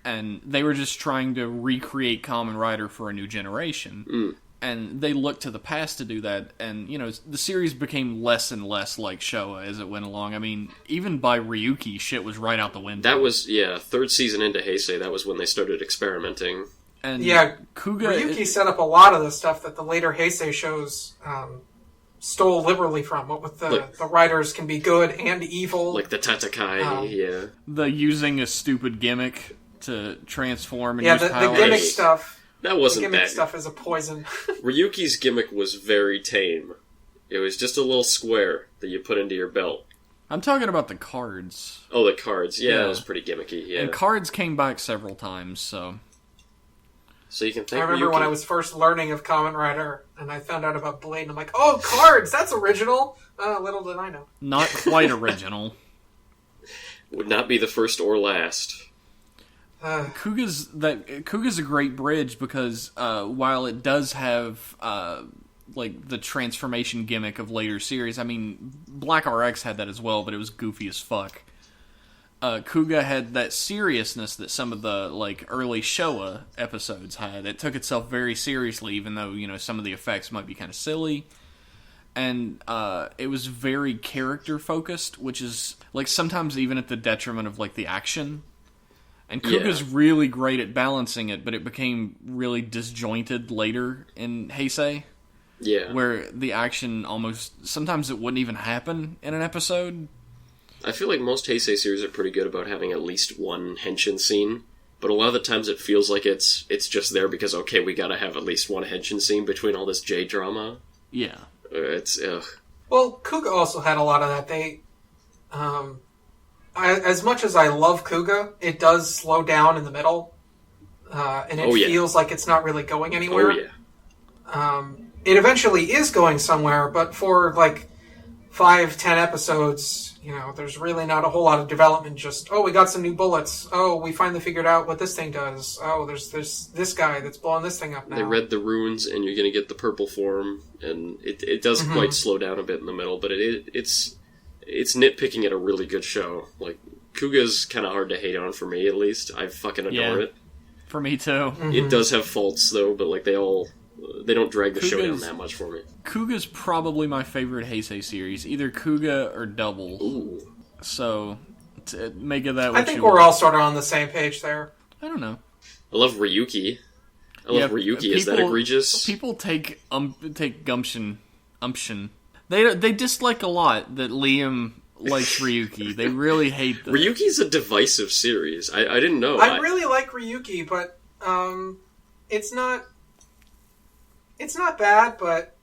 And they were just trying to recreate Kamen Rider for a new generation. Mm. And they looked to the past to do that. And, you know, the series became less and less like Showa as it went along. I mean, even by Ryuki, shit was right out the window. That was, third season into Heisei, that was when they started experimenting. And yeah, Kuga... Ryuki set up a lot of the stuff that the later Heisei shows stole liberally from. What with the writers can be good and evil. Like the Tatakai, The using a stupid gimmick to transform and use the power. gimmick stuff. That wasn't the gimmick bad. stuff is a poison. Ryuki's gimmick was very tame. It was just a little square that you put into your belt. I'm talking about the cards. Oh, the cards. Yeah, that was pretty gimmicky, yeah. And cards came back several times, so... So you can thank I remember Ryuki. when I was first learning of Kamen Rider, and I found out about Blade, and I'm like, oh, cards! That's original! Little did I know. Not quite original. Would not be the first or last. Kuga's a great bridge because while it does have like the transformation gimmick of later series, I mean Black RX had that as well, but it was goofy as fuck. Kuga had that seriousness that some of the like early Showa episodes had. It took itself very seriously, even though some of the effects might be kind of silly. And it was very character focused, which is like sometimes even at the detriment of like the action. And Kuga's really great at balancing it, but it became really disjointed later in Heisei. Yeah. Where the action sometimes it wouldn't even happen in an episode. I feel like most Heisei series are pretty good about having at least one henshin scene, but a lot of the times it feels like it's just there because, okay, we gotta have at least one henshin scene between all this J-drama. Yeah. It's, ugh. Well, Kuga also had a lot of that. They, as much as I love Kuga, it does slow down in the middle, and it feels like it's not really going anywhere. Oh, yeah. It eventually is going somewhere, but for like 5-10 episodes, there's really not a whole lot of development. Just, we got some new bullets. Oh, we finally figured out what this thing does. Oh, there's this guy that's blowing this thing up now. They read the runes, and you're going to get the purple form, and it does quite slow down a bit in the middle, but it's nitpicking at a really good show. Like, Kuga's kind of hard to hate on for me, at least. I fucking adore it. For me, too. Mm-hmm. It does have faults, though, but like they don't drag the show down that much for me. Kuga's probably my favorite Heisei series, either Kuga or Double. Ooh. So, make of that what I think we're all sort of on the same page there. I don't know. I love Ryuki. Is that egregious? People take gumption. They dislike a lot that Liam likes Ryuki. They really hate that. Ryuki's a divisive series. I didn't know. I really like Ryuki, but it's not bad, but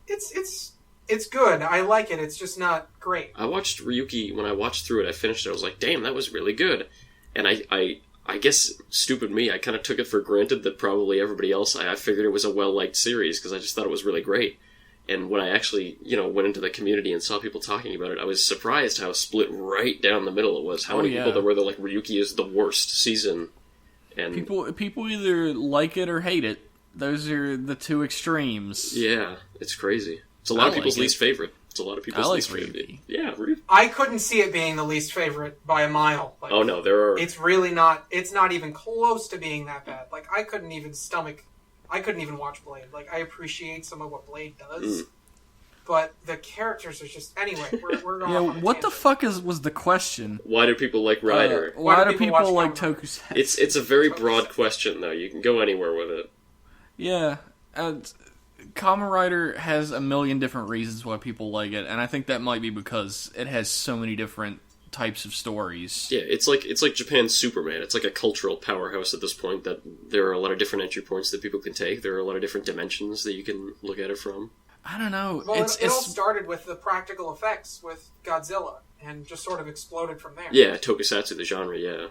it's good. I like it. It's just not great. I watched Ryuki. When I watched through it, I finished it. I was like, damn, that was really good. And I guess, stupid me, I kind of took it for granted that probably everybody else, I figured it was a well-liked series because I just thought it was really great. And when I actually, went into the community and saw people talking about it, I was surprised how split right down the middle it was. How many people there were that like, Ryuki is the worst season. And people either like it or hate it. Those are the two extremes. Yeah, it's crazy. It's a lot of people's least favorite. It's a lot of people's least favorite. Yeah, Ryuki. I couldn't see it being the least favorite by a mile. Like, oh no, there are. It's really not. It's not even close to being that bad. Like I couldn't even watch Blade. Like I appreciate some of what Blade does, but the characters are just anyway. We're going. Yeah, what the fuck was the question? Why do people like Rider? Why do people like Tokusatsu? It's a very broad question though. You can go anywhere with it. Yeah, Kamen Rider has a million different reasons why people like it, and I think that might be because it has so many different types of stories. Yeah, it's like Japan's Superman. It's like a cultural powerhouse at this point that there are a lot of different entry points that people can take. There are a lot of different dimensions that you can look at it from. I don't know. Well, it all started with the practical effects with Godzilla, and just sort of exploded from there. Yeah, Tokusatsu, the genre, yeah.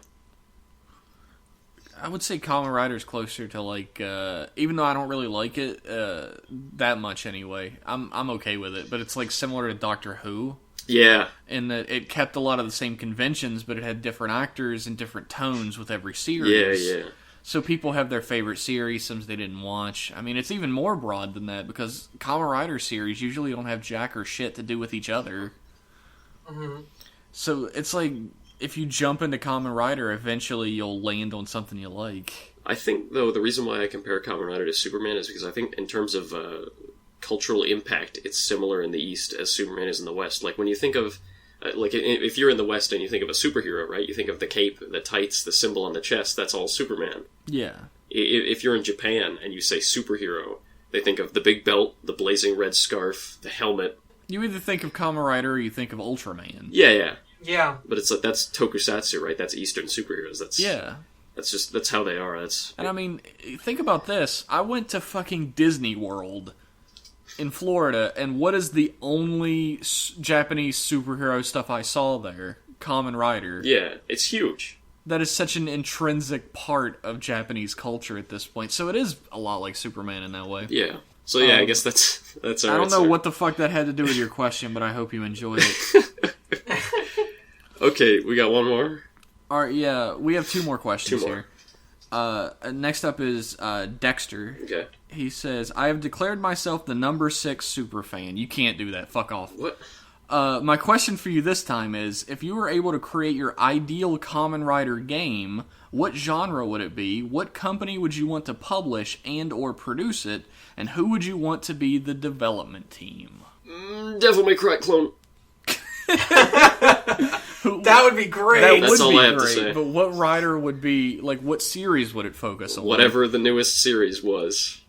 I would say Kamen Rider's closer to like, even though I don't really like it that much anyway. I'm okay with it, but it's like similar to Doctor Who. Yeah. In that it kept a lot of the same conventions, but it had different actors and different tones with every series. Yeah. So people have their favorite series, some they didn't watch. I mean, it's even more broad than that, because Kamen Rider series usually don't have jack or shit to do with each other. Mm-hmm. So it's like, if you jump into Kamen Rider, eventually you'll land on something you like. I think, though, the reason why I compare Kamen Rider to Superman is because I think in terms of cultural impact, it's similar in the East as Superman is in the West. Like, when you think of, if you're in the West and you think of a superhero, right, you think of the cape, the tights, the symbol on the chest, that's all Superman. Yeah. If you're in Japan and you say superhero, they think of the big belt, the blazing red scarf, the helmet. You either think of Kamen Rider or you think of Ultraman. Yeah. Yeah. But it's like, that's tokusatsu, right? That's Eastern superheroes. That's how they are. And I mean, think about this. I went to fucking Disney World in Florida, and what is the only Japanese superhero stuff I saw there? Kamen Rider. Yeah, it's huge. That is such an intrinsic part of Japanese culture at this point. So it is a lot like Superman in that way. Yeah. So yeah, I guess that's our I don't know answer. what the fuck that had to do with your question, but I hope you enjoyed it. Okay, we got one more? All right, yeah, we have 2 more questions 2 more. here. Next up is Dexter. Okay. He says, I have declared myself the number 6 superfan. You can't do that. Fuck off. What? My question for you this time is, if you were able to create your ideal Kamen Rider game, what genre would it be? What company would you want to publish and or produce it? And who would you want to be the development team? Devil May Cry clone. That would be great. That That's would all be I have to great, say. But what rider would be, like, what series would it focus on? Whatever the newest series was.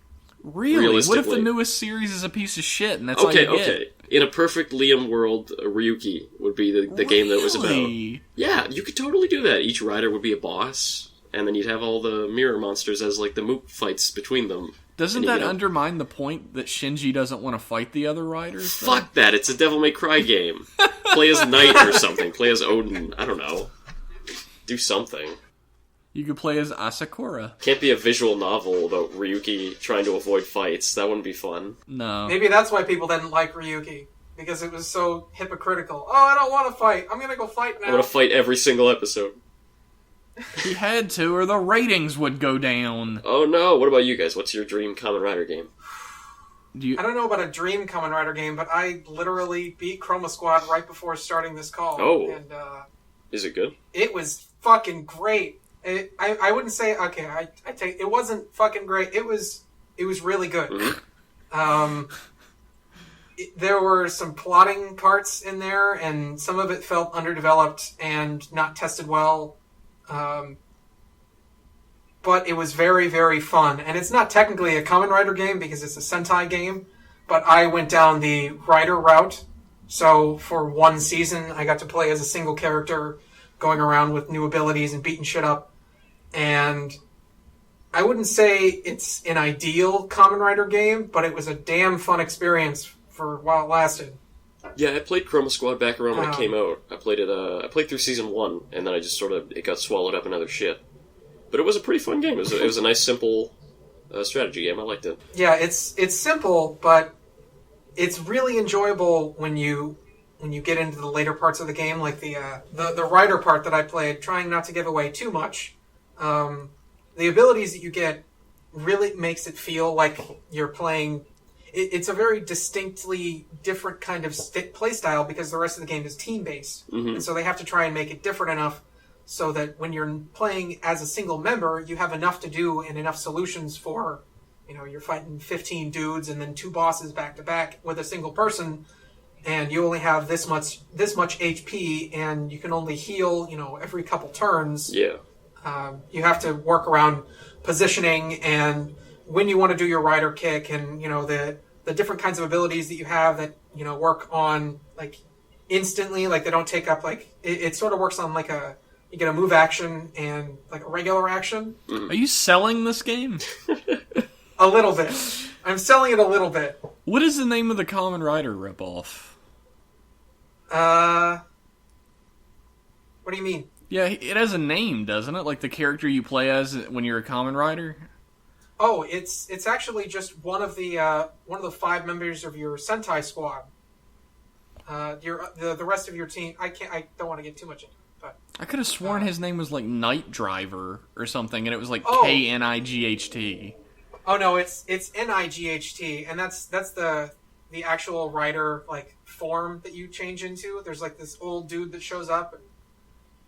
Really? What if the Realistically. newest series is a piece of shit and that's all you get? Okay. In a perfect Liam world, Ryuki would be the game that it was about. Really? Yeah, you could totally do that. Each rider would be a boss, and then you'd have all the mirror monsters as, like, the moot fights between them. Doesn't And you that know- undermine the point that Shinji doesn't want to fight the other riders? though? Fuck that, it's a Devil May Cry game. Play as Knight or something. Play as Odin. I don't know. Do something. You could play as Asakura. Can't be a visual novel about Ryuki trying to avoid fights. That wouldn't be fun. No. Maybe that's why people didn't like Ryuki. Because it was so hypocritical. Oh, I don't want to fight. I'm going to go fight I'm now. gonna fight every single episode. He had to, or the ratings would go down. Oh no, what about you guys? What's your dream Kamen Rider game? Do you, I don't know about a dream Kamen Rider game, but I literally beat Chroma Squad right before starting this call. Oh. And Is it good? it was fucking great. I wouldn't say, okay, I take, it wasn't fucking great. It was really good. Mhm. There were some plotting parts in there, and some of it felt underdeveloped and not tested well. But it was very, very fun. And it's not technically a Kamen Rider game because it's a Sentai game, but I went down the Rider route. So for one season, I got to play as a single character, going around with new abilities and beating shit up. And I wouldn't say it's an ideal Kamen Rider game, but it was a damn fun experience for while it lasted. Yeah, I played Chroma Squad back around when it Wow. came out. I played it. I played through season 1, and then I just it got swallowed up in other shit. But it was a pretty fun game. It was a nice, simple strategy game. I liked it. Yeah, it's simple, but it's really enjoyable when you get into the later parts of the game, like the Rider part that I played. Trying not to give away too much. The abilities that you get really makes it feel like you're playing. It's a very distinctly different kind of play style because the rest of the game is team based, and so they have to try and make it different enough so that when you're playing as a single member, you have enough to do and enough solutions for, you're fighting 15 dudes and then 2 bosses back to back with a single person, and you only have this much HP, and you can only heal, every couple turns. Yeah. You have to work around positioning and when you want to do your rider kick, and the different kinds of abilities that you have that work on like instantly, like they don't take up like it sort of works on like you get a move action and like a regular action. are you selling this game? A little bit. I'm selling it a little bit. What is the name of the Kamen Rider ripoff? What do you mean? Yeah, it has a name, doesn't it? Like the character you play as when you're a Kamen Rider? Oh, it's actually just one of the 5 members of your Sentai squad. The rest of your team. I don't want to get too much into it, but I could have sworn his name was like Night Driver or something, and it was like Oh. Knight. oh no, it's Night, and that's the actual rider like form that you change into. There's like this old dude that shows up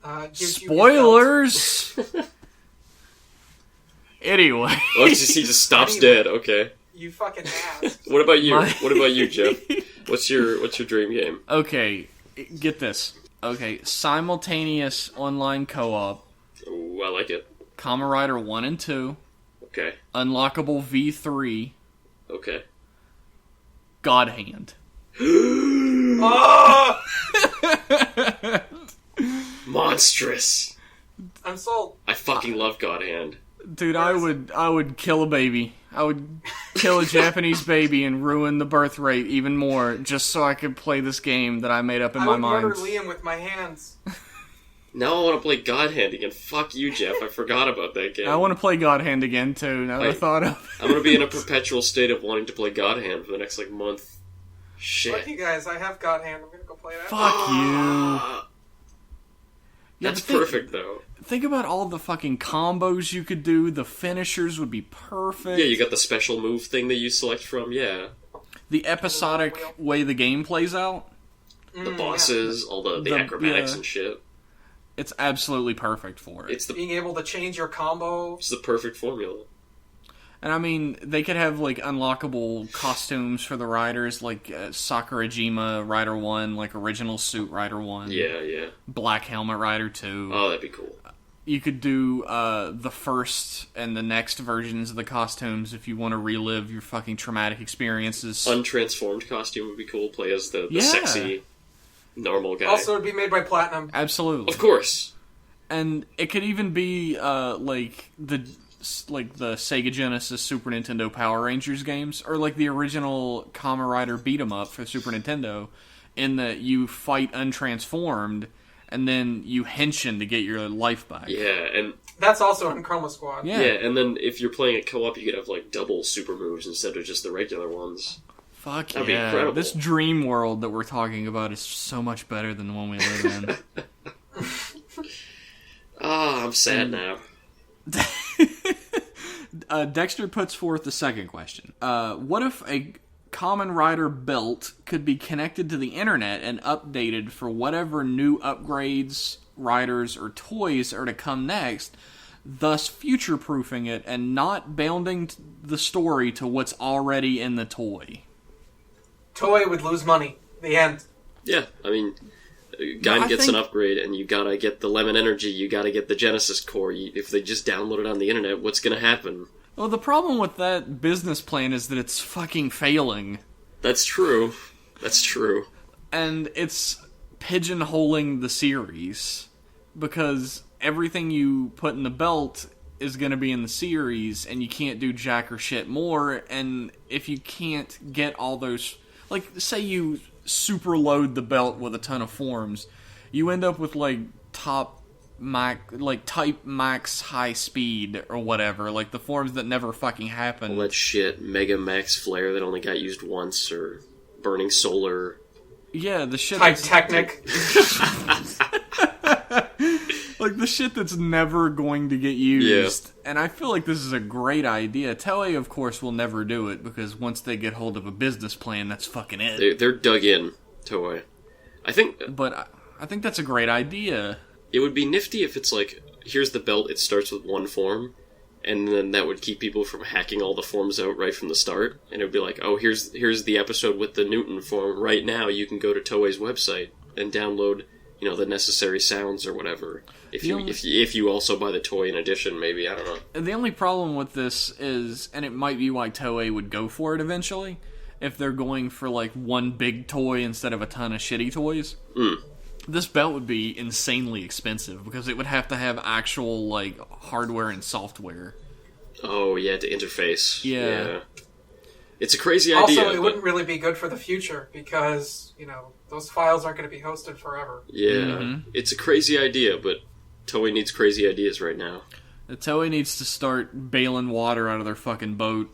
and gives you his belt. Spoilers. Anyway, Oh, he just stops dead. Okay. You fucking ass. What about you? My- What about you, Jeff? What's your dream game? okay, get this. Okay, simultaneous online co-op, Ooh, I like it. Kamen Rider 1 and 2, Okay. unlockable V3, Okay. God Hand. Oh! Monstrous. I'm sold. I fucking love God Hand. Dude, I would kill a baby. I would kill a Japanese baby and ruin the birth rate even more just so I could play this game that I made up in I my would mind. murder Liam with my hands. Now I want to play God Hand again. Fuck you, Jeff. I forgot about that game. I want to play God Hand again too, now that I thought of it. I'm gonna be in a perpetual state of wanting to play God Hand for the next month. Shit. Fuck you guys, I have God Hand. I'm gonna go play that. Fuck you. Ah. Yeah, That's perfect, though. Think about all the fucking combos you could do. The finishers would be perfect. Yeah, you got the special move thing that you select from, yeah. The episodic way the game plays out. The bosses, all the acrobatics and shit. It's absolutely perfect for it. Being able to change your combo. It's the perfect formula. And I mean, they could have, like, unlockable costumes for the riders, like Sakurajima Rider 1, like original suit Rider 1. Yeah. Black Helmet Rider 2. Oh, that'd be cool. You could do the first and the next versions of the costumes if you want to relive your fucking traumatic experiences. Untransformed costume would be cool. Play as the sexy, normal guy. Also, it'd be made by Platinum. Absolutely. Of course. And it could even be, like the Sega Genesis Super Nintendo Power Rangers games, or like the original Kamen Rider beat 'em up for Super Nintendo, in that you fight untransformed, and then you henshin to get your life back. Yeah, and that's also in Chroma Squad. Yeah, and then if you're playing it co-op, you could have like double super moves instead of just the regular ones. Fuck That'd yeah. be incredible. This dream world that we're talking about is so much better than the one we live in. I'm sad now. Dexter puts forth the second question. What if a Kamen Rider belt could be connected to the internet and updated for whatever new upgrades, riders, or toys are to come next, thus future-proofing it and not bounding the story to what's already in the toy? Toei would lose money. The end. Yeah, I mean, Gaim gets an upgrade, and you gotta get the Lemon Energy, you gotta get the Genesis Core. If they just download it on the internet, what's gonna happen? Well, the problem with that business plan is that it's fucking failing. That's true. That's true. And it's pigeonholing the series, because everything you put in the belt is going to be in the series, and you can't do jack or shit more, and if you can't get all those... Like, say you super load the belt with a ton of forms, you end up with, like, type max high speed or whatever, like the forms that never fucking happen. All that shit, Mega Max Flare that only got used once, or Burning Solar. Yeah, the shit Type Technic. Like the shit that's never going to get used. Yeah. And I feel like this is a great idea. Toei, of course, will never do it, because once they get hold of a business plan, that's fucking it. They're dug in, Toei. I think that's a great idea. It would be nifty if it's like, here's the belt, it starts with one form, and then that would keep people from hacking all the forms out right from the start. And it would be like, oh, here's the episode with the Newton form. Right now, you can go to Toei's website and download, the necessary sounds or whatever. If you also buy the toy in addition, maybe, I don't know. The only problem with this is, and it might be why Toei would go for it eventually, if they're going for like one big toy instead of a ton of shitty toys. This belt would be insanely expensive, because it would have to have actual, like, hardware and software. Oh, yeah, to interface. Yeah. It's a crazy idea. Also, it wouldn't really be good for the future, because, those files aren't going to be hosted forever. Yeah. It's a crazy idea, but Toei needs crazy ideas right now. The Toei needs to start bailing water out of their fucking boat.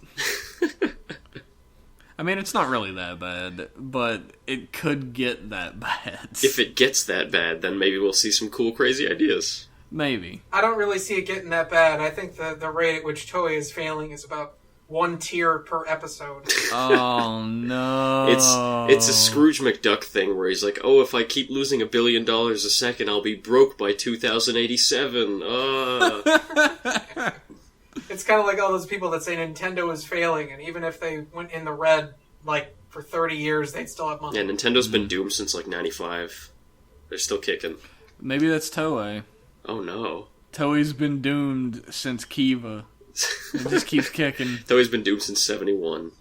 I mean, it's not really that bad, but it could get that bad. If it gets that bad, then maybe we'll see some cool, crazy ideas. Maybe. I don't really see it getting that bad. I think the rate at which Toei is failing is about one tier per episode. Oh, no. It's a Scrooge McDuck thing where he's like, oh, if I keep losing $1 billion a second, I'll be broke by 2087. It's kind of like all those people that say Nintendo is failing, and even if they went in the red, like, for 30 years, they'd still have money. Yeah, Nintendo's been doomed since, like, 95. They're still kicking. Maybe that's Toei. Oh, no. Toei's been doomed since Kiva. It just keeps kicking. Toei's been doomed since 71.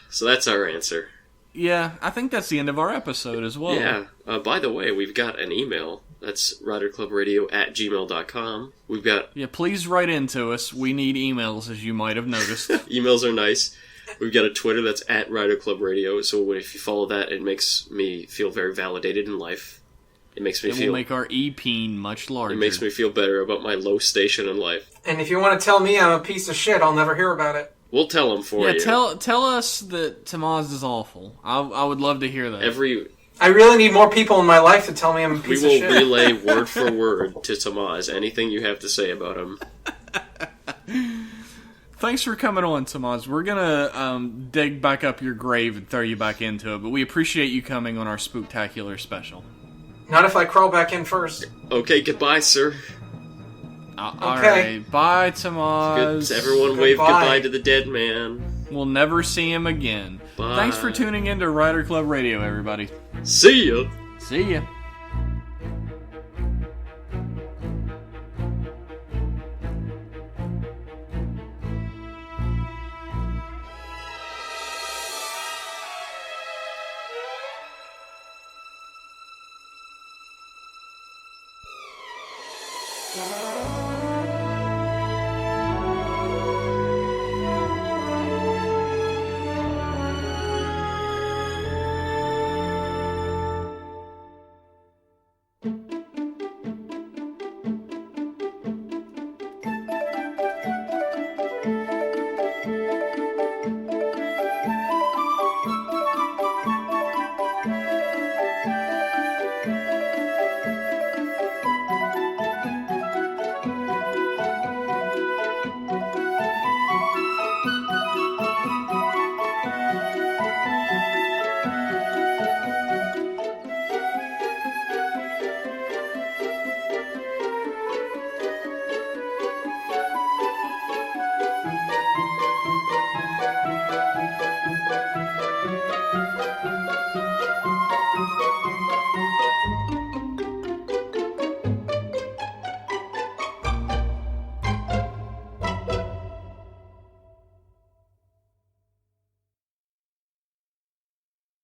So that's our answer. Yeah, I think that's the end of our episode as well. Yeah. By the way, we've got an email. That's riderclubradio@gmail.com. We've got... Yeah, please write into us. We need emails, as you might have noticed. Emails are nice. We've got a Twitter that's @riderclubradio, so if you follow that, it makes me feel very validated in life. It makes me It will make our e-peen much larger. It makes me feel better about my low station in life. And if you want to tell me I'm a piece of shit, I'll never hear about it. We'll tell them for you. Yeah, tell us that Tamaz is awful. I would love to hear that. I really need more people in my life to tell me I'm a piece We will of shit. relay word for word to Tamaz anything you have to say about him. Thanks for coming on, Tamaz. We're gonna dig back up your grave and throw you back into it, but we appreciate you coming on our Spooktacular special. Not if I crawl back in first. Okay, goodbye, sir. Alright, bye, Tamaz. Good. Everyone wave goodbye to the dead man. We'll never see him again. Bye. Thanks for tuning in to Rider Club Radio, everybody. See ya. See ya. Bye.